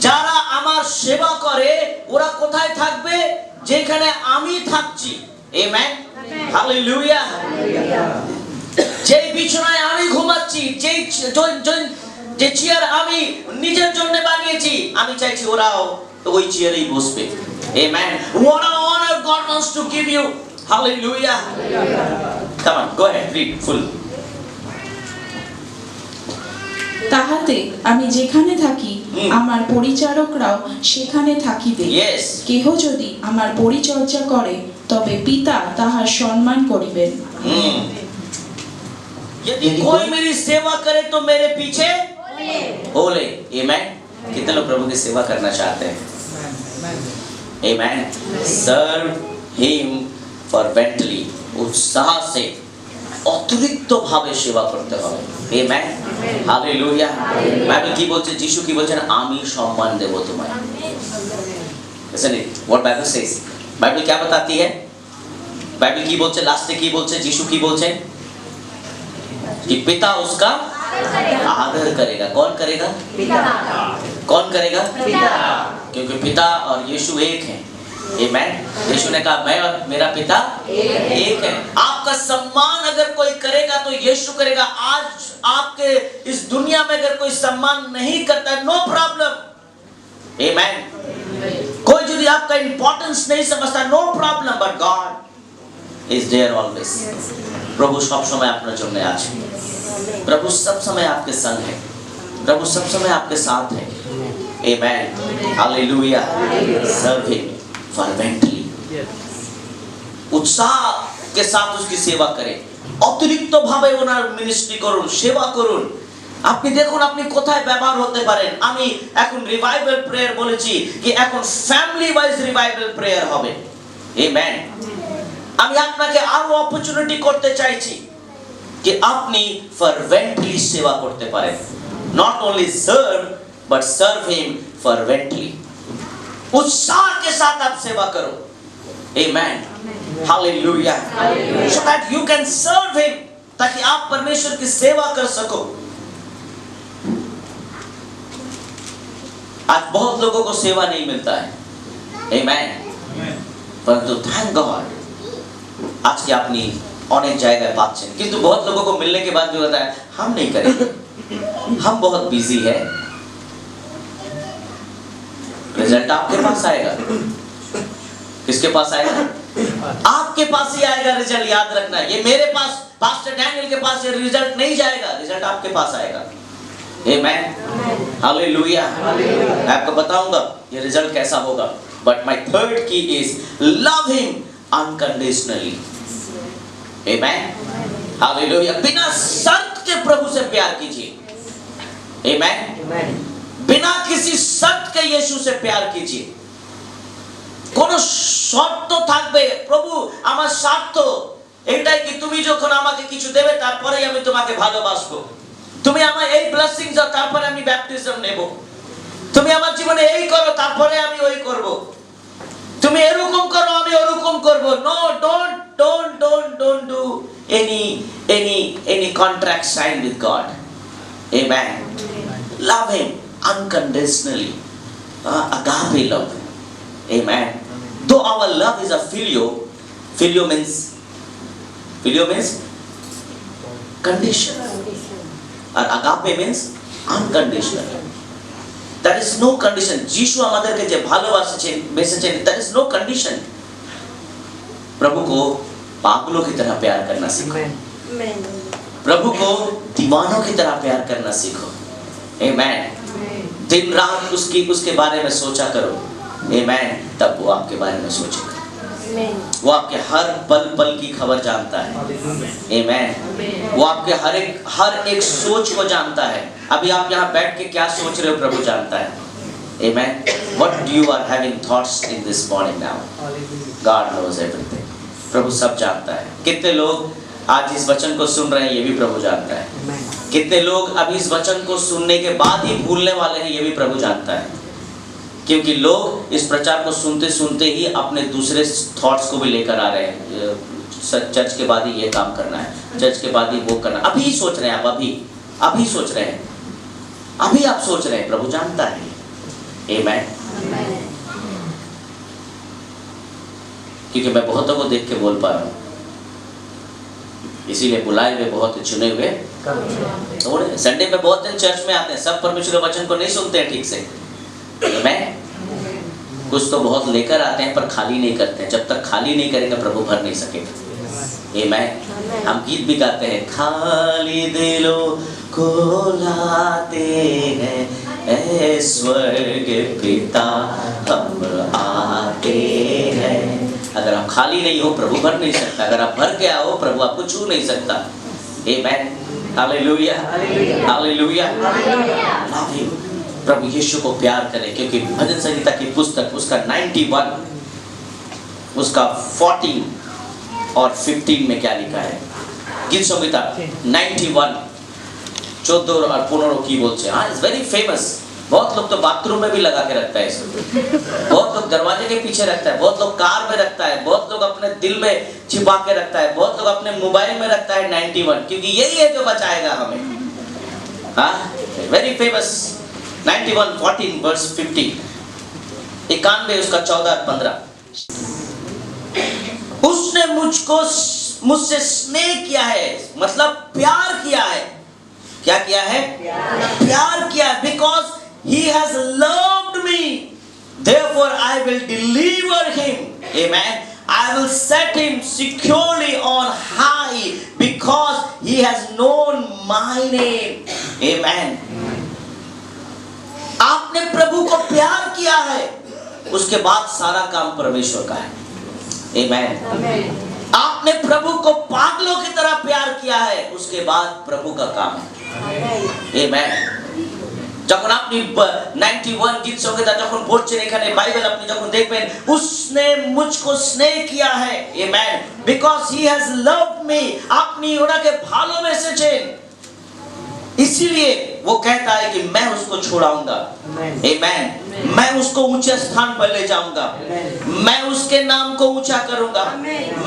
যারা আমার সেবা করে ওরা কোথায় থাকবে? যেখানে আমি থাকছি। Amen, hallelujah. যেই বিছানায় আমি ঘুমাচ্ছি, যে চেয়ার আমি নিজের জন্য বানিয়েছি, আমি চাইছি ওরাও ওই চেয়ারেই বসবে। Amen. What a honor God wants to give you, hallelujah। Come on, go ahead, read full। তাহাতে আমি যেখানে থাকি আমার পরিচারকরাও সেখানে থাকিবে। Yes। কেহ যদি আমার পরিচর্যা করে তবে পিতা তাহার সম্মান করিবেন। यदि कोई मेरी सेवा करे तो मेरे पीछे बोले। आमेन। कितने लोग प्रभु की सेवा करना चाहते हैं? आमेन। सर्व हिम फर्वेंटली, उत्साह से, অতিরিক্ত ভাবে সেবা করতে হবে। Amen, hallelujah. বাইবেল কি বলছে? যিশু কি বলছেন? আমি সম্মান দেব তোমায়। Isn't it what Bible says? Bible क्या बताती है? बाइबल की बोलছে लास्ट की बोलছে? যিশু की बोलছে कि पिता उसका आदर करेगा। कौन करेगा? पिता। कौन करेगा? पिता। क्योंकि पिता और यीशु एक हैं। आमेन। यीशु ने कहा मैं और मेरा पिता एक है। आपका सम्मान अगर कोई करेगा तो यीशु करेगा। आज आपके इस दुनिया में अगर कोई सम्मान नहीं करता है, नो प्रॉब्लम। आमेन। कोई यदि आपका इंपॉर्टेंस नहीं समझता, no problem, but God is there always. प्रभु सब समय আপনার জন্য আছে। प्रभु सब समय आपके संग है। प्रभु सब समय आपके साथ है। आमेन, हालेलुया। सर्व हिम फर्वेंटली, उत्साह के साथ उसकी सेवा करें। অতিরিক্ত ভাবে ওনার মিনিস্ট্রি করুন, সেবা করুন। আপনি দেখুন আপনি কোথায় ব্যবহার হতে পারেন। আমি এখন রিভাইভাল প্রেয়ার বলেছি, কি এখন ফ্যামিলি ওয়াইজ রিভাইভাল প্রেয়ার হবে। আমেন। আমি আপনাকে আরো অপরচুনিটি করতে চাইছি कि अपनी fervently सेवा करते पारे। Not only serve but serve him fervently। उत्साह के साथ आप सेवा करो। Amen। Hallelujah। So that you can serve him, ताकि आप परमेश्वर की सेवा कर सको। आज बहुत लोगों को सेवा नहीं मिलता है। Amen। परंतु thank God आज की अपनी अनेक জায়গায় পাচ্ছেন, কিন্তু बहुत लोगों को मिलने के बाद भी होता है हम नहीं करेंगे, हम बहुत बिजी है। रिजल्ट आपके पास आएगा। किसके पास आएगा? आपके पास ही आएगा रिजल्ट। याद रखना, ये मेरे पास पास्टर डैनियल के पास ये रिजल्ट नहीं जाएगा, रिजल्ट आपके पास आएगा। Amen. हालेलुया। मैं आपको बताऊंगा ये रिजल्ट कैसा होगा, बट माय थर्ड की is love him unconditionally. Amen. Hallelujah. बिना शर्त के प्रभु से प्यार कीजिए। Amen. बिना किसी शर्त के यीशु से प्यार कीजिए। কোনো শর্ত থাকবে, প্রভু আমার স্বার্থ এটাই কি তুমি যখন আমাকে কিছু দেবে তারপরেই আমি তোমাকে ভালোবাসবো, তুমি আমায় এই ব্লেসিং দাও তারপরে আমি ব্যাপটিজম নেব, তুমি আমার জীবনে এই করো তারপরে আমি ওই করব, তুমি এরকম করো আমি ওরকম করব। No, don't do any contract signed with God. Amen. Love him unconditionally. Agape love. Amen. Though our love is a filio means condition, and agape means unconditional. There is no condition. যিশু আমাদেরকে যে ভালোবাসেছেন, there is no condition. प्रभु को पागलों की तरह प्यार करना सीखो। प्रभु को दीवानों की तरह प्यार करना सीखो। Amen. दिन रात उसके बारे में सोचा करो। Amen. तब वो आपके बारे में सोचेगा। वो आपके हर पल की खबर जानता है। Amen. वो आपके हर एक सोच को जानता है। अभी आप यहाँ बैठ के क्या सोच रहे हो प्रभु जानता है। Amen. What you are having thoughts in this morning now? God knows everything. प्रभु सब जानता है। कितने लोग आज इस वचन को सुन रहे हैं ये भी प्रभु जानता है। कितने लोग अभी इस वचन को सुनने के बाद ही भूलने वाले हैं ये भी प्रभु जानता है। क्योंकि लोग इस प्रचार को सुनते सुनते ही अपने दूसरे थॉट्स को भी लेकर आ रहे हैं। चर्च के बाद ही ये काम करना है, चर्च के बाद ही वो करना, अभी सोच रहे हैं आप, अभी सोच रहे हैं, अभी आप सोच रहे हैं, प्रभु जानता है। Amen. क्योंकि मैं बहुतों को देख के बोल पा रहा हूँ, इसीलिए बुलाए हुए बहुत चुने हुए थोड़े। संडे पे बहुत दिन चर्च में आते हैं, सब परमेश्वर के वचन को नहीं सुनते हैं ठीक से। Amen. कुछ तो बहुत लेकर आते हैं पर खाली नहीं करते हैं। जब तक खाली नहीं करेंगे प्रभु भर नहीं सकेगा। Amen. हम गीत भी गाते हैं, खाली दिलों को लाते हैं ऐ स्वर्ग पिता हम आते हैं। अगर आप खाली नहीं हो प्रभु भर नहीं सकता, अगर आप भर के आओ प्रभु आपको छू नहीं सकता। Amen. Hallelujah, hallelujah. Love him. प्रभु यीशु को प्यार करें, क्योंकि भजन संहिता की पुस्तक उसका 91 उसका 14 और 15 में क्या लिखा है। गीत संहिता 91 14 और 15 की बोलते हैं। हाँ, इट्स वेरी फेमस। बहुत लोग तो बाथरूम में भी लगा के रखता है इसको, बहुत लोग दरवाजे के पीछे रखता है, बहुत लोग कार में रखता है, बहुत लोग अपने दिल में छिपा के रखता है, बहुत लोग अपने मोबाइल में रखता है 91, क्योंकि यही है जो बचाएगा हमें। हाँ, वेरी फेमस 91 14 वर्स 15, 91 उसका 14 और 15। उसने मुझसे स्नेह किया है, मतलब प्यार किया है। क्या किया है? प्यार किया है। Because he has loved me, therefore I will deliver him. Amen. I will set him securely on high because he has known my name. Amen. आपने प्रभु को प्यार किया है, उसके बाद सारा काम परमेश्वर का है। Amen. आपने प्रभु को पागलों की तरह प्यार किया है, उसके बाद प्रभु का काम है। Amen. যখন আপনি 91 गीत संहिता যখন পড়ছেন এখানে বাইবেল আপনি যখন দেখবেন उसने मुझको स्नेह किया है। Amen. Because he has loved me. আপনি ওনাকে ভালোবেসেছেন, इसीलिए वो कहता है कि मैं उसको छुड़ाऊंगा। Amen. मैं उसको ऊंचे स्थान पर ले जाऊंगा, मैं उसके नाम को ऊंचा करूंगा,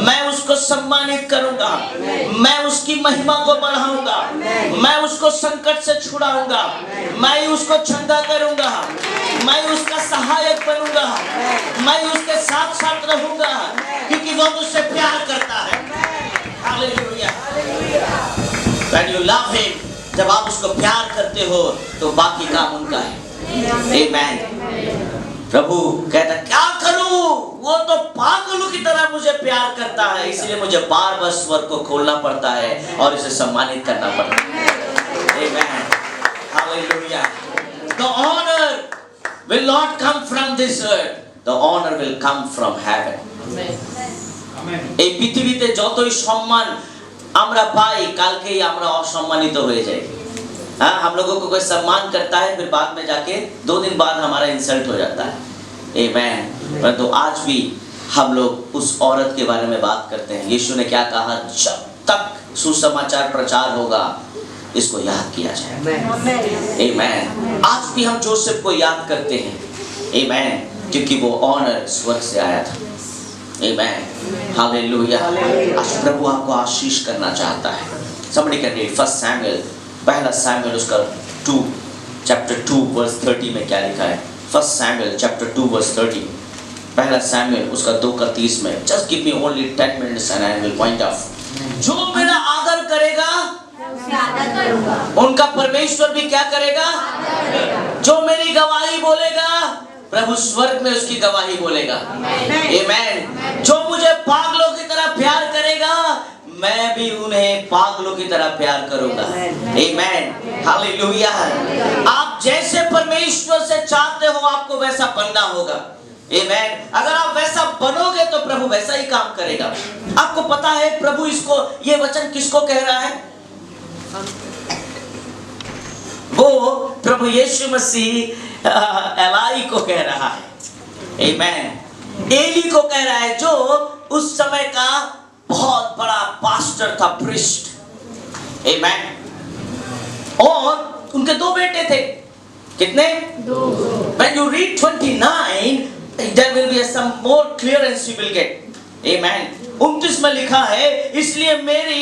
मैं उसको सम्मानित करूंगा, मैं उसकी महिमा को बढ़ाऊंगा, मैं उसको संकट से छुड़ाऊंगा, मैं उसको चंगा करूंगा, मैं उसका सहायक बनूंगा, मैं उसके साथ साथ रहूंगा, क्योंकि वो मुझसे प्यार करता है। Hallelujah. When you love him, जब आप उसको प्यार करते हो तो बाकी काम उनका है। Amen. प्रभु कहता क्या करूं, वो तो पागलों की तरह मुझे प्यार करता है, इसलिए मुझे बार बार स्वर को खोलना पड़ता है और इसे सम्मानित करना पड़ता है। Amen. Hallelujah. The honor will not come from this earth. The honor will come from heaven. এই পৃথিবীতে যতই সম্মান আমরা পাই কালকেই আমরা অসম্মানিত হয়ে যাই। हाँ, हम लोगों को कोई सम्मान करता है फिर बाद में जाके 2 दिन बाद हमारा इंसल्ट हो जाता है। आमेन। परंतु आज भी हम लोग उस औरत के बारे में बात करते हैं। यीशु ने क्या कहा, जब तक सुसमाचार प्रचार होगा इसको याद किया जाए। आमेन। आज भी हम जोसेफ को याद करते हैं। आमेन। क्योंकि वो ऑनर स्वर्ग से आया था। आमेन। हालेलुया। आज प्रभु आपको आशीष करना चाहता है। Somebody can read 1 Samuel, पहला सैमुएल उसका 2 chapter 2 verse 30 में क्या लिखा है। 1 Samuel chapter 2 verse 30, पहला सैमुएल उसका 2:30 में। Just give me only 10 minutes and I will point out। जो मेरा आदर करेगा उनका परमेश्वर भी क्या करेगा, जो मेरी गवाही बोलेगा प्रभु स्वर्ग में उसकी गवाही बोलेगा। आमेन। जो मुझे पागलों की तरह प्यार करेगा मैं भी उन्हें पागलों की तरह प्यार करूंगा। आमेन। हालेलुया। आप जैसे परमेश्वर से चाहते हो आपको वैसा बनना होगा। आमेन। अगर आप वैसा बनोगे तो प्रभु वैसा ही काम करेगा। आपको पता है प्रभु इसको, ये वचन किसको कह रहा है? वो प्रभु यीशु मसीह एलाई को कह रहा है। आमेन। एली को कह रहा है जो उस समय का बहुत बड़ा पास्टर था, प्रीस्ट। आमेन। और उनके 2 बेटे थे। कितने? 2। When you read 29 there will be some more clearance you will get. Amen. 29 में लिखा है, इसलिए मेरी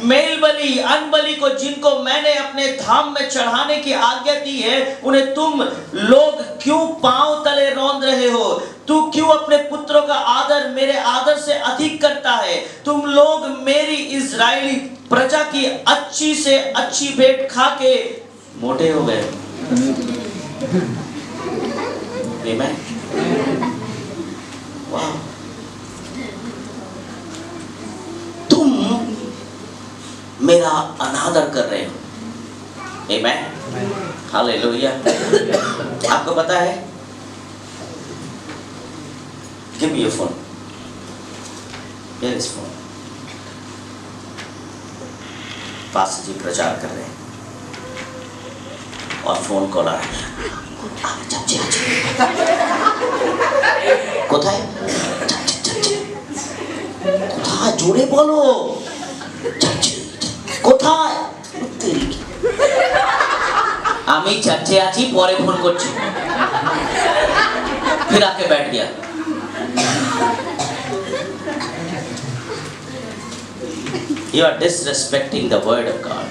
मेल बलि अन्न बलि को जिनको मैंने अपने धाम में चढ़ाने की आज्ञा दी है उन्हें तुम लोग क्यों पांव तले रौंद रहे हो? तू क्यों अपने पुत्रों का आदर मेरे आदर से अधिक करता है? तुम लोग मेरी इजरायली प्रजा की अच्छी से अच्छी भेंट खा के मोटे हो गए। आमेन। वाह। तुम मेरा अनादर कर रहे हो। आमेन। हालेलुया। आपको पता है, give me your phone. Here is phone. Pastor ji प्रचार कर रहे हैं और फोन कॉल आ रहा है। কোথায় কোথায় জোরে বলো, কোথায়? আমি চাচ্ছে আছি, পরে ফোন করছি। फिर आके बैठ गया। You are disrespecting the word of God.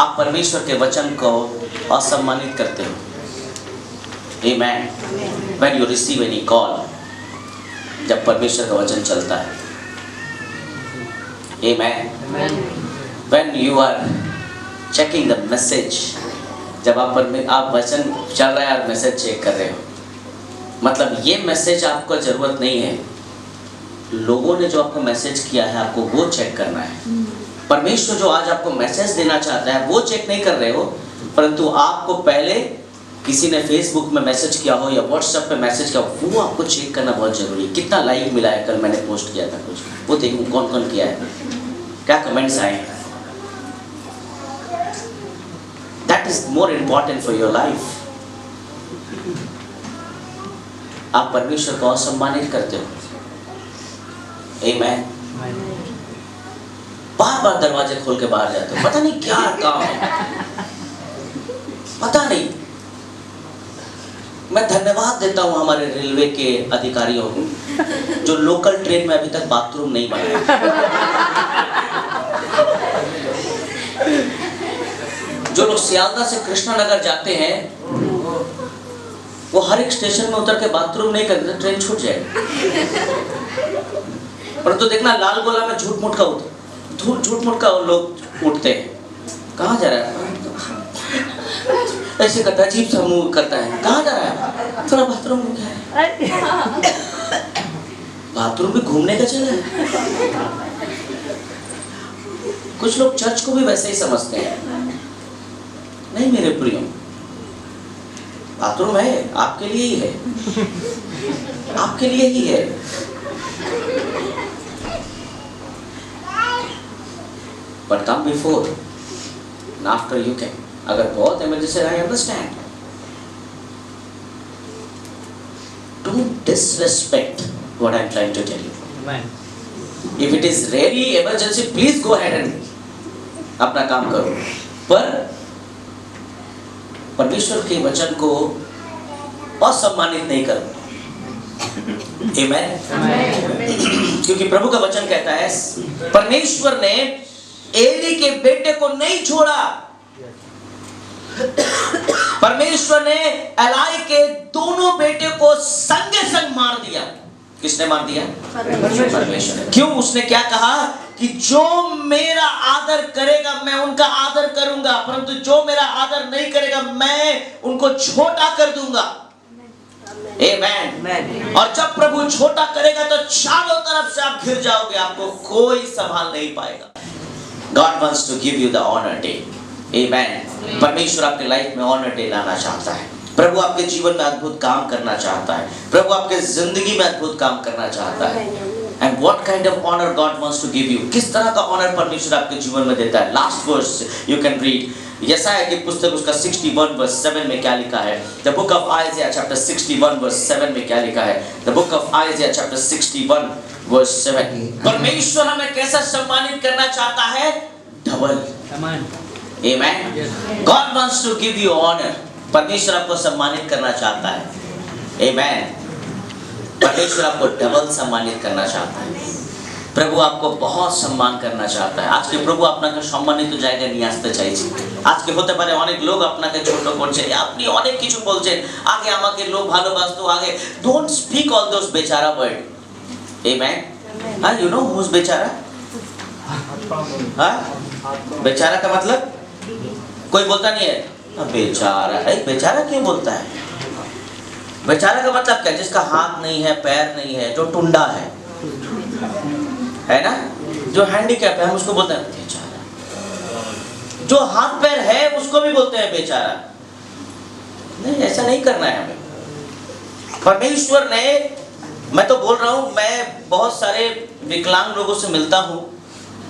आप परमेश्वर के वचन को असम्मानित करते हो। Amen. When you receive any call, जब परमेश्वर का वचन चलता है। Amen. When you are checking the message, जब आप वचन चल रहा है और मैसेज चेक कर रहे हो, मतलब ये मैसेज आपको जरूरत नहीं है, लोगों ने जो आपको मैसेज किया है आपको वो चेक करना है। परमेश्वर जो आज आपको मैसेज देना चाहता है वो चेक नहीं कर रहे हो, परंतु आपको पहले किसी ने फेसबुक में मैसेज किया हो या व्हाट्सएप पे मैसेज किया हो, वो आपको चेक करना बहुत जरूरी है। कितना लाइक मिला है, कल मैंने पोस्ट किया था कुछ, वो देखूं कौन कौन किया है, क्या कमेंट्स आए। That is more important for your life. आप परमेश्वर को असम्मानित करते हो। आमेन। बार बार दरवाजे खोल के बाहर जाते हो, पता नहीं क्या काम है, पता नहीं। मैं धन्यवाद देता हूँ हमारे रेलवे के अधिकारियों को जो लोकल ट्रेन में अभी तक बाथरूम नहीं बनाए। जो लोग सियालदा से कृष्णानगर जाते हैं वो हर एक स्टेशन में उतर के बाथरूम नहीं करते, ट्रेन छूट जाएगी। परंतु देखना लाल गोला में झूठ मूठ का लोग उठते हैं। कहाँ जा रहा है? ऐसे करता है, अजीब सा मुंह करता है। कहाँ जा रहा है? थोड़ा बाथरूम में गया है। बाथरूम में घूमने का चला है। कुछ लोग चर्च को भी वैसे ही समझते हैं। नहीं मेरे प्रियो, बाथरूम है आपके लिए ही है, आपके लिए ही है। But come before and after you can. अगर बहुत इमरजेंसी है, I understand. Don't disrespect what I'm trying to tell you. If it is really emergency, please go ahead and अपना काम करो। पर परमेश्वर के वचन को असम्मानित नहीं करो। Amen? क्योंकि प्रभु का वचन कहता है परमेश्वर ने एली के बेटे को नहीं छोड़ा, परमेश्वर ने एलाई के दोनों बेटे को संगे संग मार दिया। किसने मार दिया? परमेश्वर ने। क्यों? उसने क्या कहा कि जो मेरा आदर करेगा मैं उनका आदर करूंगा, परंतु जो मेरा आदर नहीं करेगा मैं उनको छोटा कर दूंगा। आमेन। और जब प्रभु छोटा करेगा तो चारों तरफ से आप घिर जाओगे, आपको कोई संभाल नहीं पाएगा। God wants to give you the honor day. Amen. परमेश्वर आपके लाइफ में ऑनर डे लाना चाहता है। प्रभु आपके जीवन में अद्भुत काम करना चाहता है। प्रभु आपके जिंदगी में अद्भुत काम करना चाहता है। And what kind of honor God wants to give you? किस तरह का ऑनर परमेश्वर आपके जीवन में देता है? Last verse you can read. यशायाह की पुस्तक उसका 61 verse 7 में क्या लिखा है? The book of Isaiah chapter 61 verse 7 में क्या लिखा है? The book of Isaiah chapter 61 verse 7. परमेश्वर हमें कैसा सम्मानित करना चाहता है? Double. Amen. God wants to give you honor. परमेश्वर आपको सम्मानित करना चाहता है। Amen. परमेश्वर आपको डबल सम्मानित करना चाहता है। प्रभु आपको बहुत सम्मान करना चाहता है। आज के प्रभु আপনাকে সম্মানিত জায়গায় নিয়ে আসতে চাইছে। আজকে হতে পারে অনেক লোক আপনাকে ছোট করছে, আপনি অনেক কিছু বলছেন, আগে আমাকে লোক ভালোবাসতো, আগে don't speak all those बेचारा word. Amen. हाँ, you know who's बेचारा? हाँ, बेचारा का मतलब कोई बोलता नहीं है बेचारा। बेचारा क्यों बोलता है? बेचारा का मतलब क्या? जिसका हाथ नहीं है, पैर नहीं है, जो टुंडा है ना, जो हैंडीकैप है, हम उसको बोलते हैं बेचारा। जो हाथ पैर है उसको भी बोलते हैं बेचारा। नहीं, ऐसा नहीं करना है हमें। परमेश्वर ने, मैं तो बोल रहा हूँ, मैं बहुत सारे विकलांग लोगों से मिलता हूँ,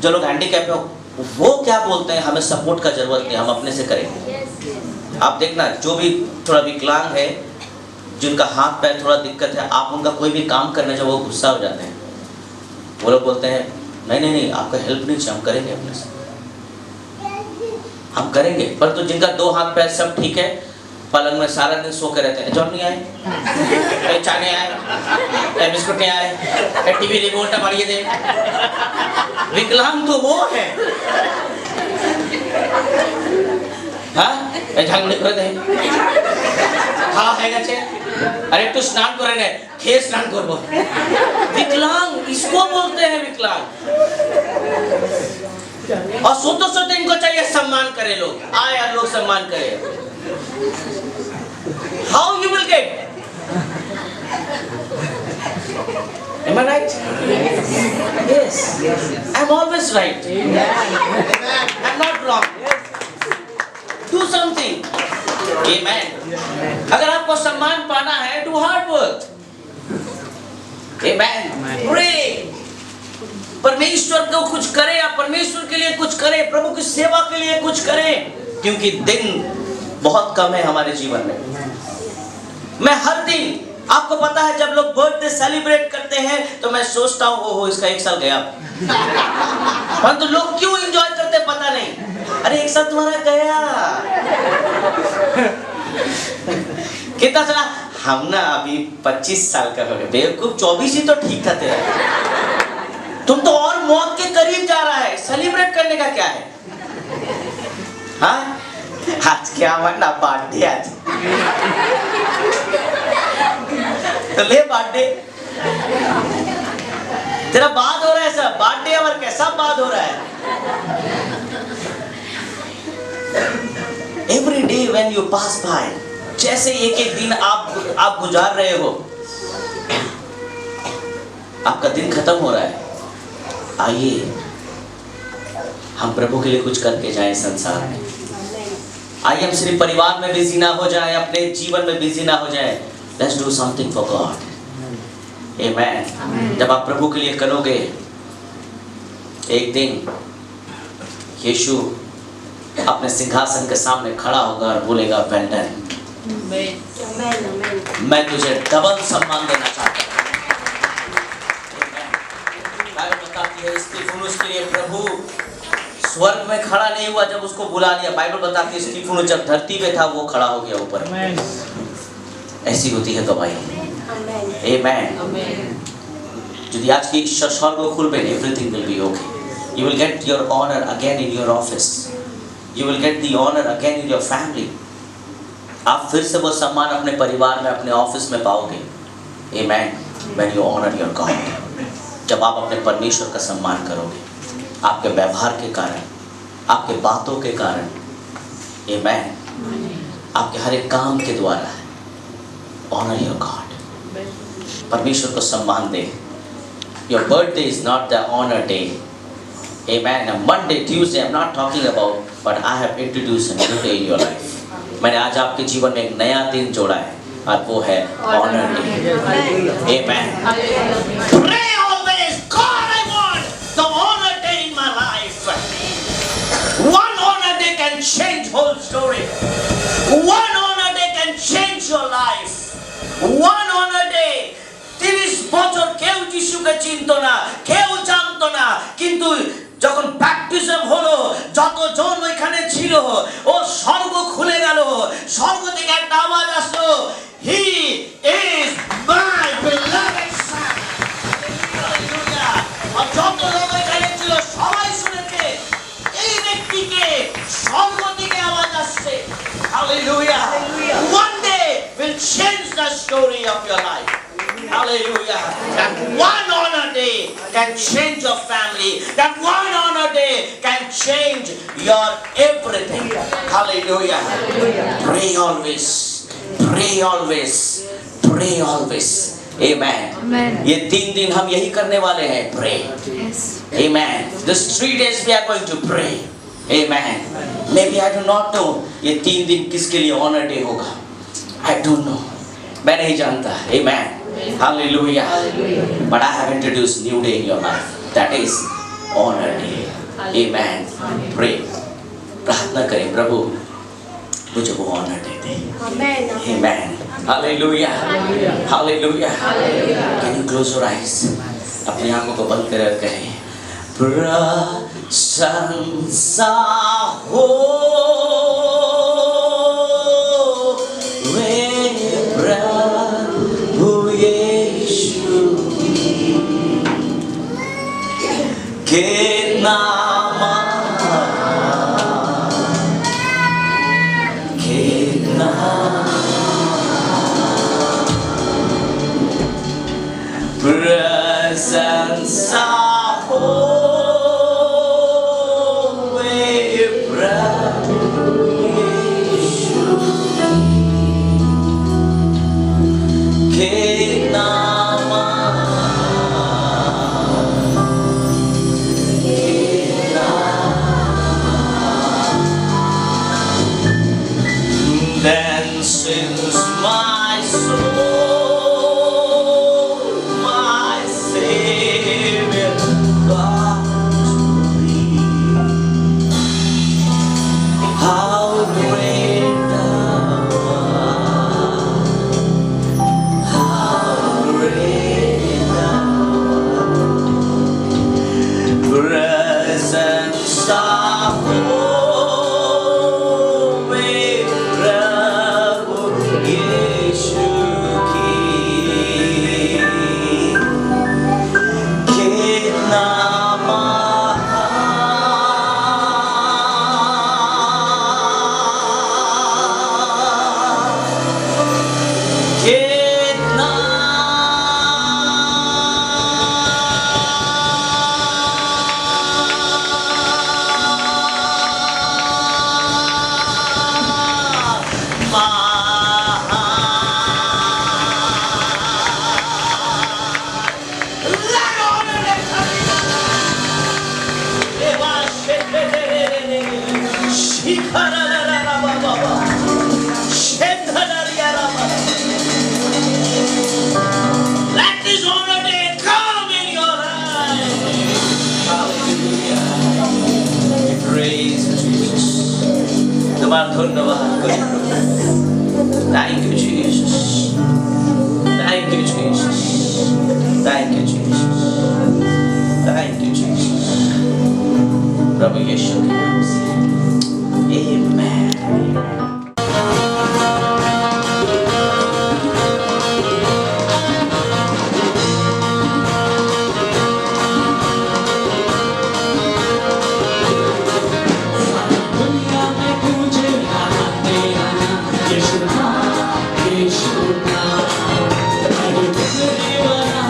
जो लोग हैंडीकैप है, वो क्या बोलते हैं, हमें सपोर्ट का जरूरत नहीं, हम अपने से करेंगे। आप देखना, जो भी थोड़ा विकलांग है, जिनका हाथ पैर थोड़ा दिक्कत है, आप उनका कोई भी काम करने जब वो गुस्सा हो जाते हैं, वो लोग बोलते हैं नहीं नहीं नहीं, आपका हेल्प नहीं चाहिए, हम करेंगे अपने से, हम करेंगे। पर तो जिनका दो हाथ पैर सब ठीक है, पलंग में सारा दिन सो के रहते हैं, जॉन नहीं आए, चाय नहीं आए, बिस्कुट नहीं आए, टीवी रिमोट मारिए दे। विकलांग तो वो है, हाँ, ঝালমুড়ি করে দে, খাওয়া হয়ে গেছে, আর একটু স্নান করে নে, খেয়ে স্নান করবো। विकलांग, इसको बोलते हैं विकलांग। और सोते सोते इनको चाहिए सम्मान करे लोग, आए यार लोग सम्मान करे। How you will get? Am I right? Yes. I'm always right. I'm not wrong. Do something. Amen. अगर आपको सम्मान पाना है, do hard work. Amen. Pray. परमेश्वर को कुछ करें, या परमेश्वर के लिए कुछ करें, प्रभु की सेवा के लिए कुछ करें, क्योंकि दिन बहुत कम है हमारे जीवन में। मैं हर दिन, आपको पता है, जब लोग बर्थडे सेलिब्रेट करते हैं तो मैं सोचता हूँ ओहो इसका 1 साल गया, परंतु लोग क्यों एंजॉय करते पता नहीं। अरे 1 साल तुम्हारा गया, कितना चला? हम ना अभी 25 साल का हो गए। बेवकूफ, 24 ही तो ठीक था तेरा, तुम तो और मौत के करीब जा रहा है। सेलिब्रेट करने का क्या है? हाँ, आज क्या मरना, बर्थडे आज, तो ले बर्थडे, तेरा बात हो रहा है सब, बर्थडे और कैसा बात हो रहा है। Every day when you pass by, जैसे एक एक दिन आप गुजार रहे हो, आपका दिन खत्म हो रहा है, आइए हम प्रभु के लिए कुछ करके जाएं संसार में। आइए हम सिर्फ परिवार में बिजी ना हो जाए, अपने जीवन में बिजी ना हो जाए. Let's do something for God. Amen. जब आप प्रभु के लिए करोगे, एक दिन यीशु अपने सिंहासन के सामने खड़ा होगा और बोलेगा, वेल डन, मैं तुझे डबल सम्मान देना चाहता हूँ. बाइबल बताती है स्तिफनुस के लिए प्रभु स्वर्ग में खड़ा नहीं हुआ जब उसको बुला लिया. बाइबल बताती है स्तिफनुस जब धरती पे था वो खड़ा हो गया ऊपर. ऐसी होती है गवाही. Amen. যদি আজকে ঈশ্বর স্বর্গ খুলবেন, everything will be okay. You will get your honor again in your office. You will get the honor again in your family. आप फिर से वो सम्मान अपने परिवार में, अपने ऑफिस में पाओगे. Amen. When you honor your God. जब आप अपने परमेश्वर का सम्मान करोगे, आपके व्यवहार के कारण, आपके बातों के कारण, Amen. आपके हर एक काम के द्वारा honor your God. परमेश्वर को सम्मान दे. Your birthday is not the honor day. Amen. A Monday, Tuesday, I'm not talking about, but I have introduced a new day in your life. मैंने आज आपके जीवन में एक नया दिन जोड़ा है और वो है honor day. Amen. Pray always, God, I want the honor day in my life. One honor day can change whole story. One honor day can change your life. One honor day. 30 বছর কেউ যিশুকে চিনতো না, কেউ জানতো না, কিন্তু যখন ব্যাপটিজম হলো, যতজন ওইখানে ছিল, ও স্বর্গ খুলে গেল. স্বর্গ থেকে একটা আওয়াজ আসলো, he is my beloved son. Hallelujah. আর যত লোক এখানে ছিল সবাই শুনেছে এই ব্যক্তিকে স্বর্গ থেকে আওয়াজ আসছে. Hallelujah. One day will change the story of your life. Hallelujah. That one honor day can change your family. That one honor day can change your everything. Hallelujah. Pray always. Pray always. Pray always. Amen. ये 3 दिन हम यही करने वाले हैं. Pray. Amen. This 3 days we are going to pray. Amen. Maybe I do not know ये 3 दिन किसके लिए honor day होगा. I don't know. मैं नहीं जानता. Amen. Hallelujah. But I have introduced new day in your life. That is honor day. Amen. Pray. प्रार्थना करें, प्रभु मुझे वो honor they they. Amen. Hallelujah. Hallelujah. Can you close your eyes? अपनी आंखों को बंद कर कहें, प्रशंसा हो के नाम के नाम प्रशंसा हो प्रभु यीशु के नाम Then sings my soul, my Savior God to thee. How great thou art, how great thou art. Presence of holy प्रभु ये Thank you, Jesus. Thank you, Jesus. Thank you, Jesus. Thank you, Jesus. प्रभु यीशु के नाम से Amen. दुनिया में तुझे रहा तेरा नाम यीशु नाम अरे तुझे बना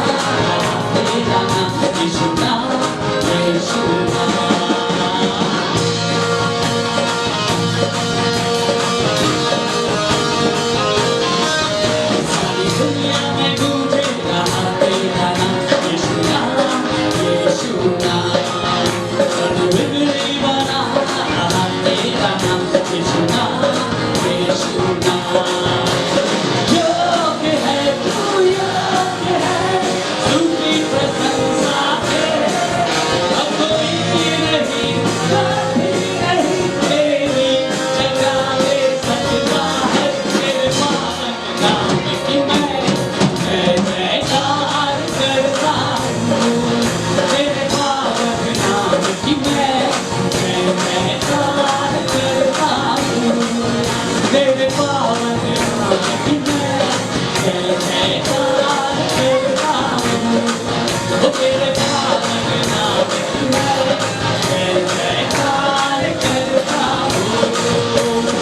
तेरा नाम यीशु नाम सारी दुनिया में तुझे रहा तेरा नाम यीशु नाम अरे बिगड़ी बना तेरा नाम यीशु नाम योग्य है तू योग्य है तू की प्रशंसा है अब कोई नहीं तेरी जगह ले सकता है तेरे पावन नाम की मैं जयकार करता हूँ तेरे पावन नाम की मैं जयकार करता हूँ तेरे पावन नाम की मैं जयकार करता हूँ ओ तेरे पावन नाम की मैं जयकार करता हूँ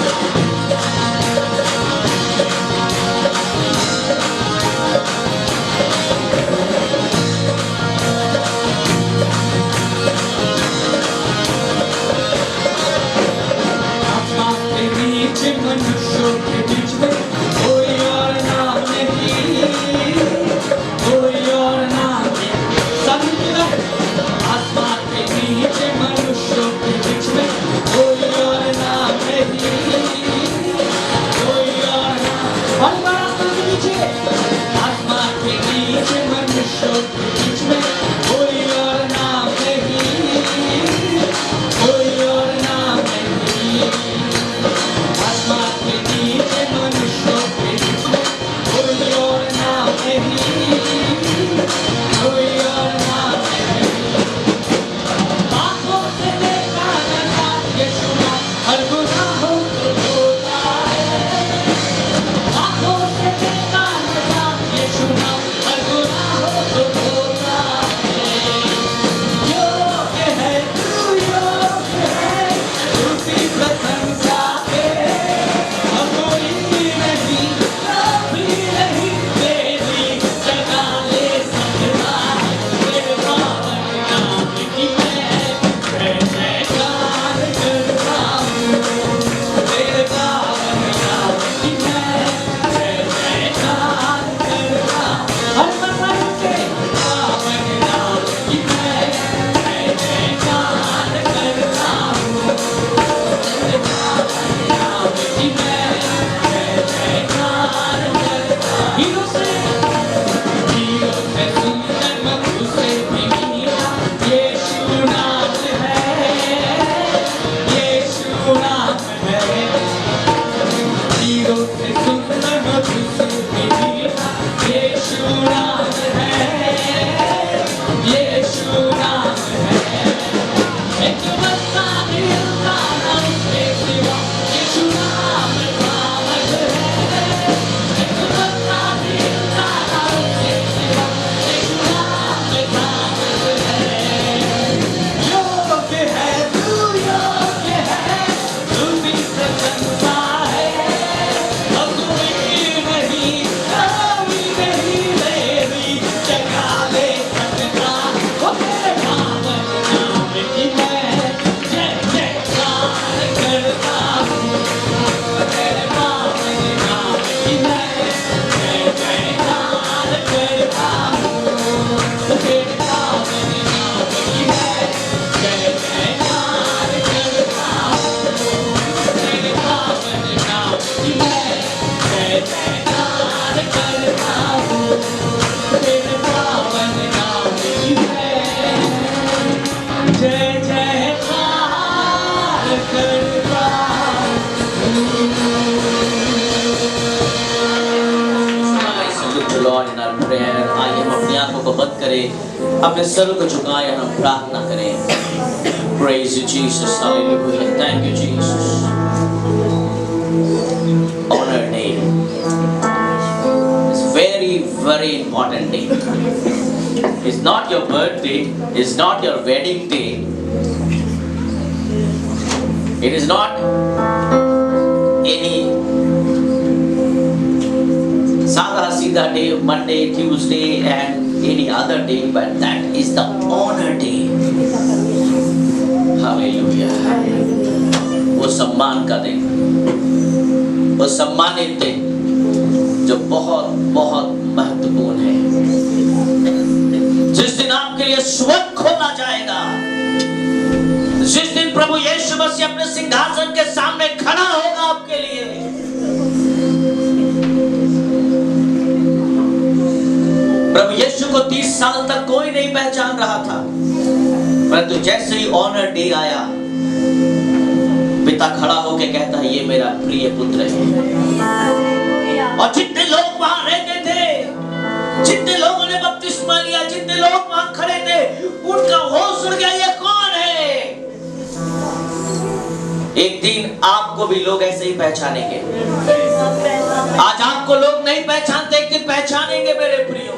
आसमान के नीचे मनुष्यों के बीच में कोई और नाम नहीं कोई और नाम नहीं संगीता आसमान के नीचे मनुष्यों के बीच में कोई और नाम नहीं कोई और नाम आसमान के नीचे आसमान के नीचे मनुष्यों के बीच में कोई और नाम नहीं कोई और नाम नहीं आसमान के नीचे मनुष्यों के बीच में कोई और नाम नहीं कोई और नाम नहीं आँखों से देखा नज़ारा यीशु नाम हर गुनाहों को धोता है आँखों से देखा नज़ारा यीशु नाम हर गुनाहों को धोता है योग्य है तू की प्रशंसा है अब कोई नहीं कभी नहीं तेरी जगह ले सकता है तेरे पावन नाम की मैं जयकार करता हूँ तेरे पावन नाम की मैं जयकार करता हर मसन के पावन नाम की मैं जयकार करता हूँ तेरे पावन नाम की मैं जयकार करता हीरो से सुंदर मधु से भी मीठा यीशु नाम है यीशु नाम है हीरो से सुंदर मधु से भी मीठा यीशु नाम है यीशु नाम है एक बस्ता मिलता ना उसके सिवा यीशु नाम पावन है एक बस्ता मिलता ना उसके सिवा यीशु नाम पावन है योग्य है तू की प्रशंसा है अब कोई नहीं करें, अपने सर को झुकाएं, हम प्रार्थना करें। Praise you Jesus, hallelujah, thank you Jesus. Honor day. It's very important day. It's not your birthday, it's not your wedding day. It is not any Sada Sida day, Monday, Tuesday and any other day, but that is the honor day. Hallelujah. वो सम्मान का दिन, वो सम्मानित दिन जो बहुत बहुत महत्वपूर्ण है, जिस दिन आपके लिए स्वर्ग खोला जाएगा, जिस दिन प्रभु यीशु मसीह अपने सिंहासन के सामने खड़ा होगा आपके लिए। प्रभु यीशु को 30 साल तक कोई नहीं पहचान रहा था, परंतु जैसे ही ऑनर डे आया, पिता खड़ा होकर कहता है ये मेरा प्रिय पुत्र है। और जितने लोग वहां रहते थे, जितने लोगों ने बपतिस्मा लिया, जितने लोग वहां खड़े थे, उनका होश उड़ गया, ये कौन है? एक दिन आपको भी लोग ऐसे ही पहचानेंगे। आज आपको लोग नहीं पहचानते, एक दिन पहचानेंगे मेरे प्रियो।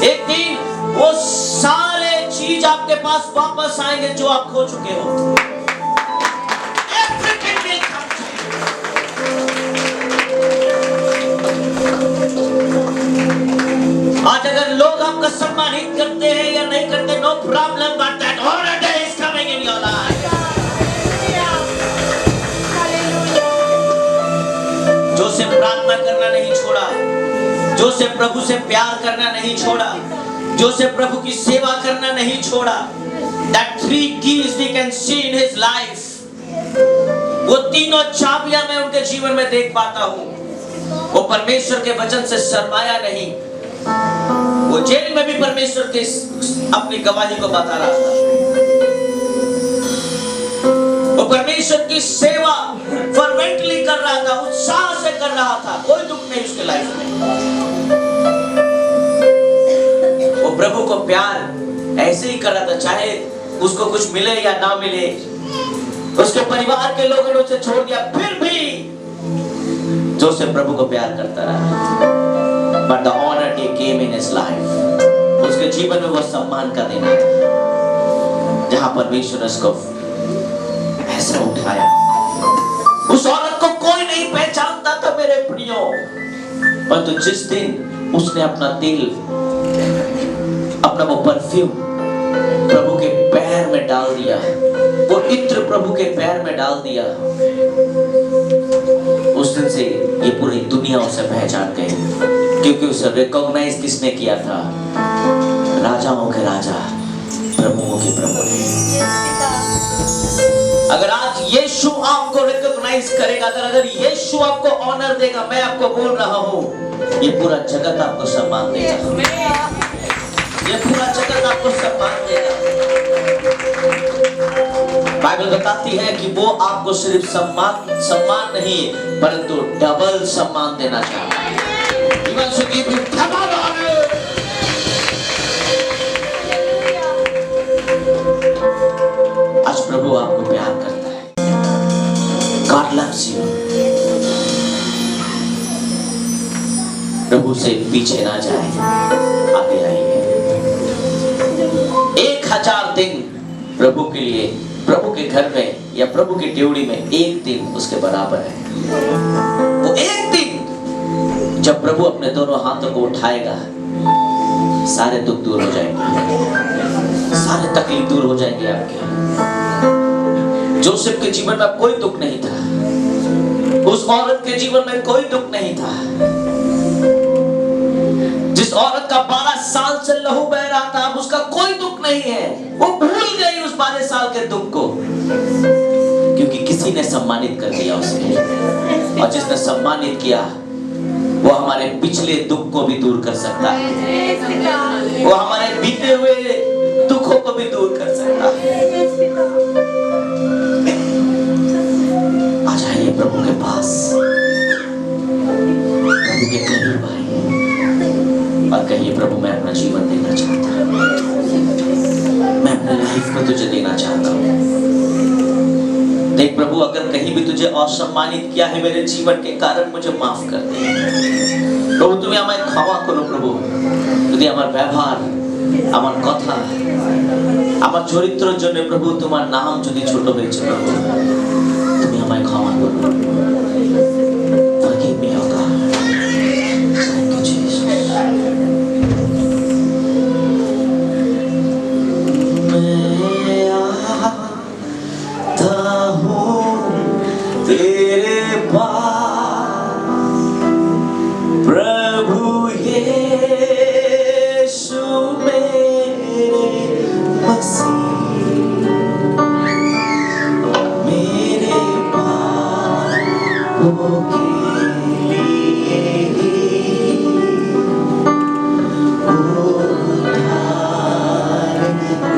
एक दिन वो सारे चीज आपके पास वापस आएंगे जो आप खो चुके हो। Everything will come to you. आज अगर लोग आपका सम्मानित करते हैं या नहीं करते, no problem, but that honor day is coming in your life. Joseph प्रार्थना करना नहीं छोड़ा, जोसेफ प्रभु से प्यार करना नहीं छोड़ा, जोसेफ प्रभु की सेवा करना नहीं छोड़ा। That 3 keys we can see in his life. वो तीनों चाबियां मैं उनके जीवन में देख पाता हूँ। वो परमेश्वर के वचन से शर्माया नहीं, वो जेल में भी परमेश्वर के अपनी गवाही को बता रहा था। वो परमेश्वर की सेवा फर्वेंटली कर रहा था, उत्साह से कर रहा था, कोई दुख नहीं उसके लाइफ में। वो प्रभु को प्यार ऐसे ही कर रहा था, चाहे उसको कुछ मिले या ना मिले। उसके परिवार के लोगों ने उसे छोड़ दिया, फिर भी जो से प्रभु को प्यार करता रहा। But the honor day came in his life. उसके जीवन में वो सम्मान का दिन आया, जहां परमेश्वर ने उसको ऐसा उठाया। उस औरत को कोई नहीं पहचानता था मेरे प्रियो, परंतु जिस दिन उसने अपना तेल, अपना वो परफ्यूम प्रभु के पैर में डाल दिया, वो इत्र प्रभु के पैर में डाल दिया, उस दिन से ये पूरी दुनिया उसे पहचान गई। क्योंकि उसे रिकॉग्नाइज किसने किया था? राजाओं के राजा, प्रभुओं के प्रभु ने। अगर आज यीशु आपको रिकॉग्नाइज करेगा, अगर यीशु आपको ऑनर देगा, मैं आपको बोल रहा हूँ, ये पूरा जगत आपको सम्मान देगा, ये पूरा जगत आपको सम्मान देगा। बाइबल बताती है कि वो आपको सिर्फ सम्मान नहीं, परंतु डबल सम्मान देना चाहता है। He wants to give you double honor. आज प्रभु आपको प्यार करता है। God loves you. प्रभु से पीछे ना जाए, आगे आइए। 1000 दिन प्रभु के लिए, प्रभु के घर में या प्रभु की ड्यूटी में एक दिन उसके बराबर है। वो एक दिन जब प्रभु अपने दोनों हाथों को उठाएगा, सारे दुख दूर हो जाएंगे, सारे तकलीफ दूर हो जाएंगे आपके। जोसेफ के जीवन में कोई दुख नहीं था, उस औरत के जीवन में कोई दुख नहीं था। जिस औरत का 12 साल से लहू बह रहा था, अब उसका कोई दुख नहीं है। वो भूल गई उस 12 साल के दुख को, क्योंकि किसी ने सम्मानित कर दिया उसे। और जिसने सम्मानित किया, वो हमारे पिछले दुख को भी दूर कर सकता है, वो हमारे बीते हुए दुखों को भी दूर कर सकता है। आ जाइए प्रभु के पास, प्रभु के करीब आइए और कहिए, प्रभु मैं अपना जीवन देना चाहता हूं। कहीं भी तुझे असम्मानित किया है मेरे जीवन के कारण मुझे माफ कर दे प्रभु তুমি আমায় ক্ষমা করো প্রভু যদি আমার ব্যবহার আমার কথা আমার চরিত্রের জন্য প্রভু তোমার নাম যদি ছোট হয়েছে প্রভু তুমি আমায় ক্ষমা করো Forgive me, oh God. Thank you, Jesus. मैं आता हूँ तेरे पास प्रभु यीशु मेरे मसीह मेरे पापों के लिए उद्धार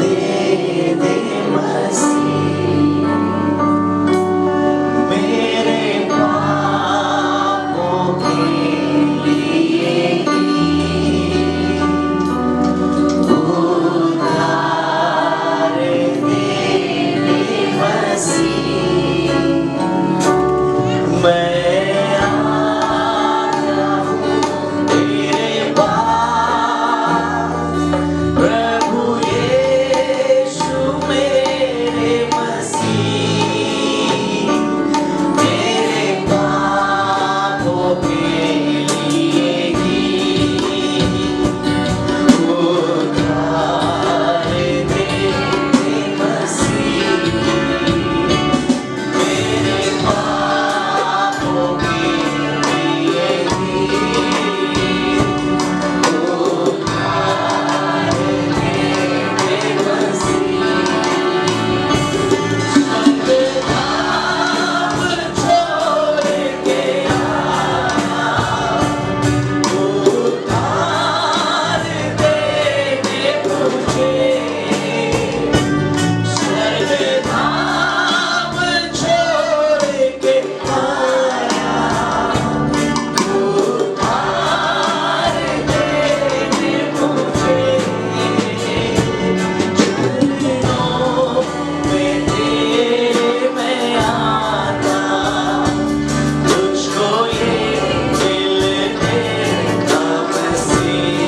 दे दे मसीह मेरे पापों के लिए उद्धार दे दे मसीह मैं आता हूँ तेरे पास प्रभु यीशु मेरे मसीह मेरे पापों के लिए उद्धार दे दे मसीह मेरे पापों के लिए उद्धार दे दे मसीह संताप छोड़ के उद्धार दे दे मुझे सर्वधाम छोड़ के आया उद्धार दे दे मुझे चरणों में तेरे मैं आता तुझको ये मिलने का मसीह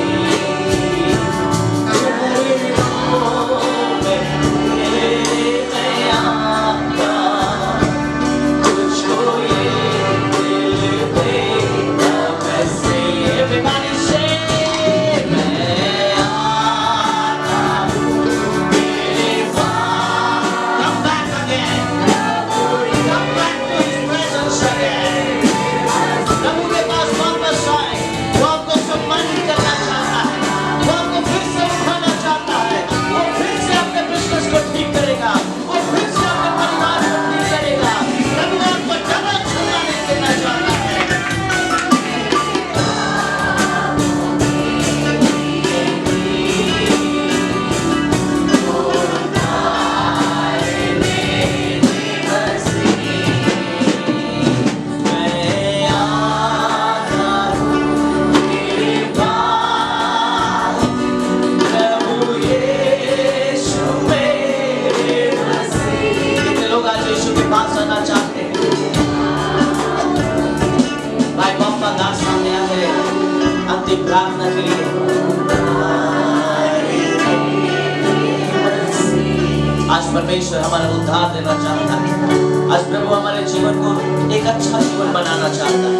चरणों में तेरे मैं आता तुझको ये मिलने का मसीह Everybody say मैं आता हूँ तेरे पास Come back again Come back to His presence again प्रभु के पास वापस आए वो आपको सम्मानित करना चाहता है वो आपको फिर से उठाना चाहता है वो फिर से आपके बिजनेस को ठीक करेगा वो फिर से आपके परिवार को ठीक करेगा प्रभु आपको डबल सम्मानित करना चाहता है मैं आता हूँ तेरे पास प्रभु यीशु मेरे मसीह कितने लोग आज यीशु के पास आना चाहते हैं भाई पापा दास सामने आ गए अंतिम प्रार्थना के लिए आज परमेश्वर हमारा उद्धार देना चाहता है आज प्रभु हमारे जीवन को एक अच्छा जीवन बनाना चाहता है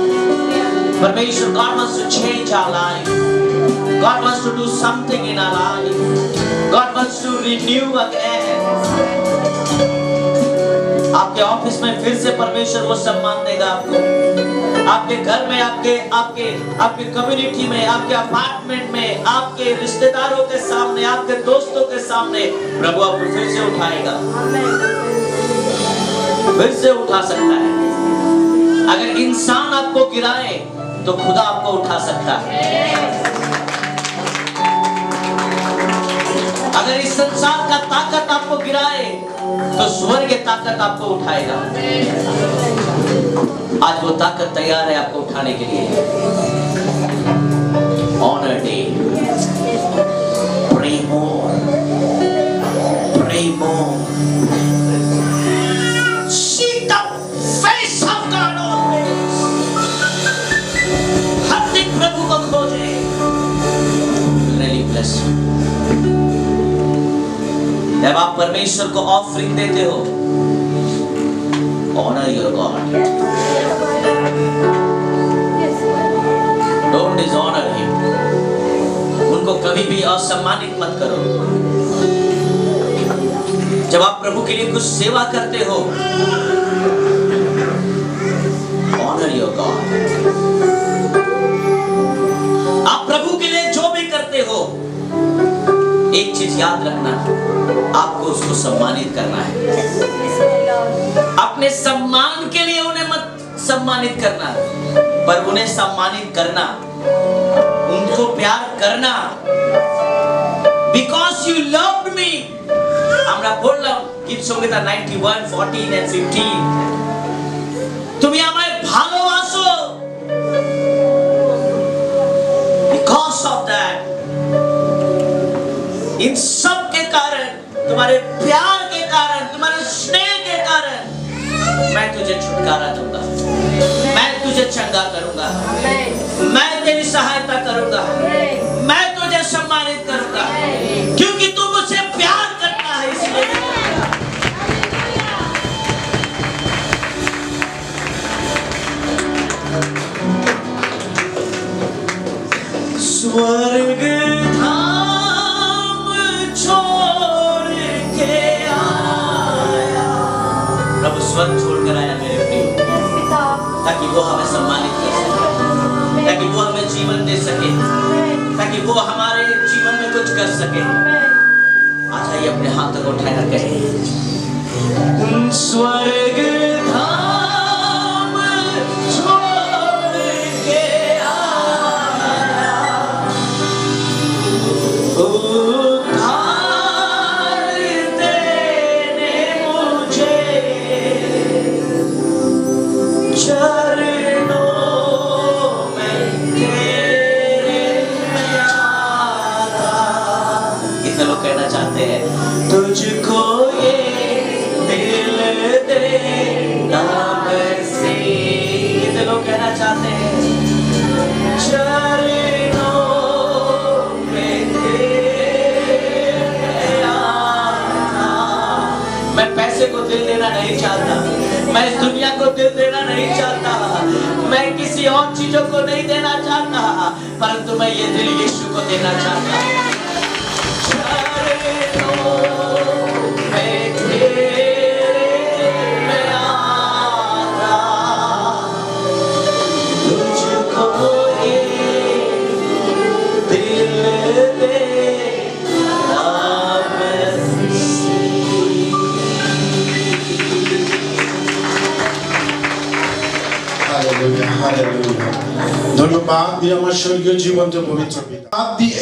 परमेश्वर God wants to change our life God wants to do something in our life God wants to renew again आपके ऑफिस में फिर से परमेश्वर वो सम्मान देगा आपको आपके घर में आपके कम्युनिटी में आपके अपार्टमेंट में आपके रिश्तेदारों के सामने आपके दोस्तों के सामने प्रभु आपको फिर से उठाएगा फिर से उठा सकता है अगर इंसान आपको गिराए तो खुदा आपको उठा सकता है अगर इस संसार का ताकत आपको गिराए तो स्वर्ग की ताकत आपको उठाएगा आज वो ताकत तैयार है आपको उठाने के लिए honour day Pray more. Pray more. Seek the जब आप परमेश्वर को ऑफरिंग देते हो, honour your God, don't dishonour him. उनको कभी भी असम्मानित मत करो। जब आप प्रभु के लिए कुछ सेवा करते हो, ऑनर योर गॉड। आप प्रभु के लिए जो भी करते हो, एक चीज याद रखना, आपको उसको सम्मानित करना है। अपने सम्मान के लिए उन्हें मत सम्मानित करना, पर उन्हें सम्मानित करना, उनको प्यार करना। Because you loved me, আমরা পড়লাম গীত সংহিতা 91, 14 and 15, তুমি আমায় ভালোবাসো। Because of that, इन सब के कारण, तुम्हारे प्यार के कारण, तुम्हारे स्नेह के कारण, मैं तुझे छुटकारा दूंगा, मैं तुझे चंगा करूंगा, मैं तेरी सहायता करूंगा, मैं तुझे सम्मानित करूंगा, क्योंकि तू मुझसे प्यार करता है। इसलिए स्वर्ग धाम छोड़ के आया, प्रभु स्वर्ग छोड़कर आया मेरे प्रिय, ताकि वो हमें सम्मानित कर सके, ताकि वो हमें जीवन दे सके, ताकि वो हमारे जीवन में कुछ कर सके। आज आइए अपने हाथों को उठाकर कहें, स्वर्ग धाम छोड़ के आया, उद्धार देने मुझे चरणों में तेरे आया। कितने लोग कहना चाहते हैं, तुझको ये दिल देना मसीह। कितने लोग कहना चाहते हैं, चरणों में तेरे आया। मैं पैसे को दिल देना नहीं चाहता, मैं इस दुनिया को दिल देना नहीं चाहता, मैं किसी और चीजों को नहीं देना चाहता, परंतु मैं ये दिल यीशु को देना चाहता हूँ। ধন্যবাদ দিয়ে আমার স্বর্গীয় জীবন্ত পবিত্র পিতা,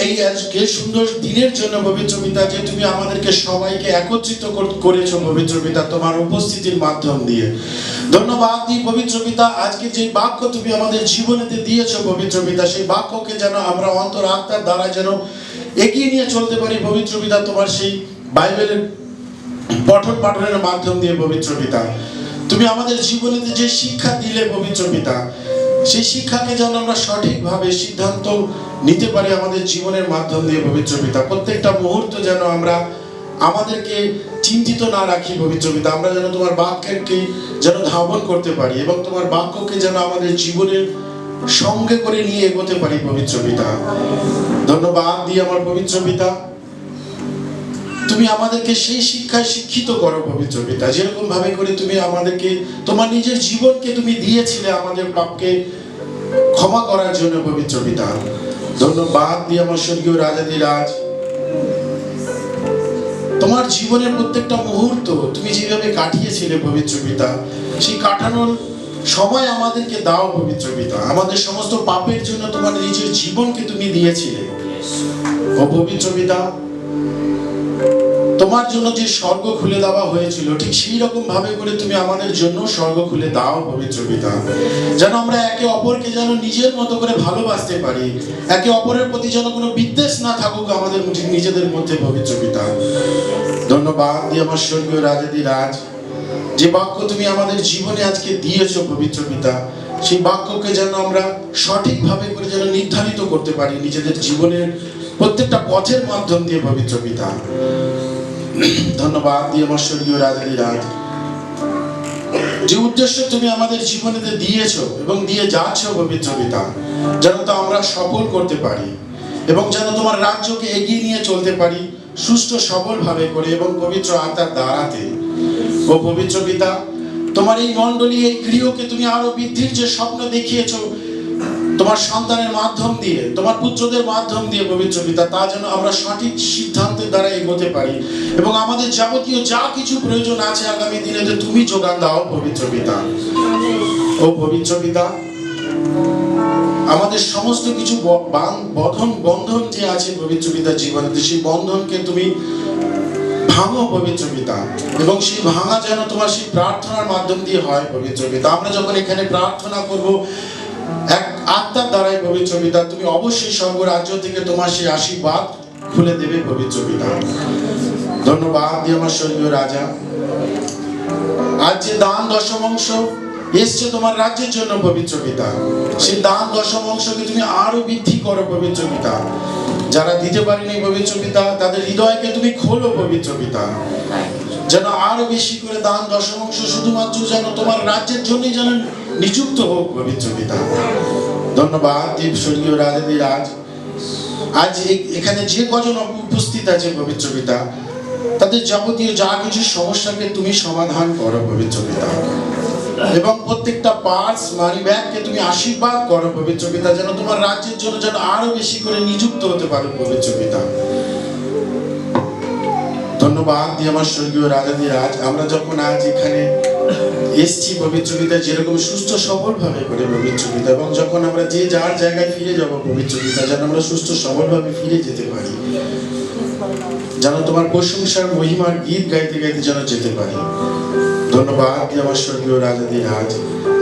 এই আজকে সুন্দর দিনের জন্য পবিত্র পিতা, যে তুমি আমাদেরকে সবাইকে একত্রিত করেছো পবিত্র পিতা তোমার উপস্থিতির মাধ্যম দিয়ে। ধন্যবাদ দিই পবিত্র পিতা, আজকে যে বাক্য তুমি আমাদের জীবনেতে দিয়েছো পবিত্র পিতা, সেই বাক্যকে যেন আমরা অন্তর আত্মার দ্বারা যেন এগিয়ে নিয়ে চলতে পারি পবিত্র পিতা, তোমার সেই বাইবেলের পঠন পাঠনের মাধ্যম দিয়ে পবিত্র পিতা। তুমি আমাদের জীবনেতে যে শিক্ষা দিলে পবিত্র পিতা, সেই শিক্ষাকে যেন আমরা সঠিকভাবে সিদ্ধান্ত নিতে পারি আমাদের জীবনের মাধ্যম দিয়ে পবিত্র পিতা। প্রত্যেকটা মুহূর্ত যেন আমরা আমাদেরকে চিন্তিত না রাখি পবিত্র পিতা, আমরা যেন তোমার বাক্যকে যেন ধাবন করতে পারি এবং তোমার বাক্যকে যেন আমাদের জীবনের সঙ্গে করে নিয়ে এগোতে পারি পবিত্র পিতা। ধন্যবাদ দিই আমার পবিত্র পিতা, তুমি আমাদেরকে সেই শিক্ষায় শিক্ষিত করো পবিত্র পিতা, যেরকম ভাবে করে তুমি আমাদেরকে তোমার নিজের জীবনকে তুমি দিয়েছিলে আমাদের পাপকে ক্ষমা করার জন্য পবিত্র পিতা। ধন্যবাদ দিই আমার স্বর্গীয় রাজাধিরাজ, তোমার জীবনের প্রত্যেকটা মুহূর্ত তুমি যেভাবে কাটিয়েছিলে পবিত্র পিতা, সেই কাটানোর সময় আমাদেরকে দাও পবিত্র পিতা। আমাদের সমস্ত পাপের জন্য তোমার নিজের জীবনকে তুমি দিয়েছিলে ও পবিত্র পিতা। তোমার জন্য যে স্বর্গ খুলে দেওয়া হয়েছিল, ঠিক সেই রকম ভাবে করে তুমি আমাদের জন্য স্বর্গ খুলে দাও পবিত্র পিতা, যেন আমরা একে অপরকে যেন নিজের মতো করে ভালোবাসতে পারি, একে অপরের প্রতি যেন কোনো বিদ্বেষ না থাকুক আমাদের নিজেদের মধ্যে পবিত্র পিতা। ধন্যবাদ দিই আমার স্বর্গীয় রাজাধিরাজ, যে বাক্য তুমি আমাদের জীবনে আজকে দিয়েছো পবিত্র পিতা, সেই বাক্যকে যেন আমরা সঠিকভাবে করে যেন নির্ধারিত করতে পারি নিজেদের জীবনের প্রত্যেকটা পথের মাধ্যম দিয়ে পবিত্র পিতা। ধন্যবাদ দিয়ে আমার স্বর্গীয় রাজাধিরাজ, যে উদ্দেশ্য তুমি আমাদের জীবনে দিয়েছো এবং দিয়ে যাচ্ছ পবিত্র পিতা, যেন তো আমরা সফল করতে পারি এবং যেন তোমার রাজ্যকে এগিয়ে নিয়ে চলতে পারি সুষ্ঠু সবল ভাবে করে এবং পবিত্র আত্মার দ্বারাতে। ও পবিত্র পিতা, তোমার এই মণ্ডলী, এই গৃহকে তুমি আরো বৃদ্ধির যে স্বপ্ন দেখিয়েছো তোমার সন্তানের মাধ্যম দিয়ে, তোমার পুত্রদের মাধ্যম দিয়ে পবিত্র পিতা, তা যেন আমরা সঠিক সিদ্ধান্তের দ্বারা এগোতে পারি এবং আমাদের যাবতীয় যা কিছু প্রয়োজন আছে আগামী দিনে তুমি যোগান দাও পবিত্র পিতা। ও পবিত্র পিতা, আমাদের সমস্ত কিছু বন্ধন যে আছে পবিত্র পিতার জীবনে, সেই বন্ধনকে তুমি ভাঙো পবিত্র পিতা, এবং সেই ভাঙা যেন তোমার সেই প্রার্থনার মাধ্যম দিয়ে হয় পবিত্র পিতা। আমরা যখন এখানে প্রার্থনা করব এক আত্মার দ্বারাই পবিত্র পিতা, তুমি অবশ্যই স্বর্গরাজ্য থেকে তোমার সেই আশীর্বাদ খুলে দেবে পবিত্র পিতা। ধন্যবাদ দিয়ে আমার স্বর্গীয় রাজা, আজ যে দান দশমাংশ এসছে তোমার রাজ্যের জন্য পবিত্র পিতা, সেই দান দশমাংশকে তুমি আরো বৃদ্ধি করো পবিত্র পিতা। যারা দিতে পারেনি পবিত্র পিতা, তাদের হৃদয়কে তুমি খোলো পবিত্র পিতা, যেন আরো বেশি করে দান দশমাংশ শুধুমাত্র যেন তোমার রাজ্যের জন্যই যেন নিযুক্ত হোক পবিত্র পিতা। ধন্যবাদ দেব স্বর্গীয় রাজাধিরাজ, আজ এখানে যে কজন উপস্থিত আছে পবিত্র পিতা, তাদের যাবতীয় যা কিছু সমস্যাকে তুমি সমাধান করো পবিত্র পিতা, এবং প্রত্যেকটা পার্স মানি ব্যাগকে তুমি আশীর্বাদ করো পবিত্র পিতা, যেন তোমার রাজ্যের জন্য যেন আরো বেশি করে নিযুক্ত হতে পারো পবিত্র পিতা। ধন্যবাদ দিয়ে আমার স্বর্গীয় রাজাধিরাজ, আমরা যখন আজ এখানে এসছি পবিত্র পিতা, যেরকম সুস্থ সবল ভাবে করে পবিত্র পিতা, এবং যখন আমরা যে যার জায়গায় ফিরে যাব পবিত্র পিতা, যেন আমরা সুস্থ সবল ভাবে ফিরে যেতে পারি, যেন তোমার প্রশংসার মহিমার গীত গাইতে গাইতে যেন যেতে পারি। ধন্যবাদ দিয়ে আমার স্বর্গীয় রাজাধিরাজ,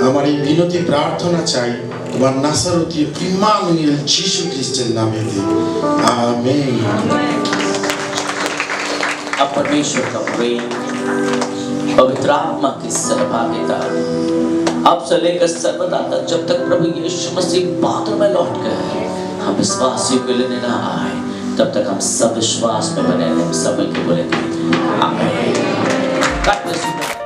আমার এই বিনতি প্রার্থনা চাই তোমার নাসারতি ইম্মানুয়েল যীশু খ্রিস্টের নামে। আমেন। अब परमेश्वर का प्रेम, पवित्र आत्मा की सहभागिता अब से लेकर सर्वदा तक, जब तक प्रभु यीशु मसीह बादल में लौट गए, हम विश्वासियों के लेने ना आए, तब तक हम सब विश्वास में बने रहें। सब मिलकर बोलेंगे आमीन। God bless you.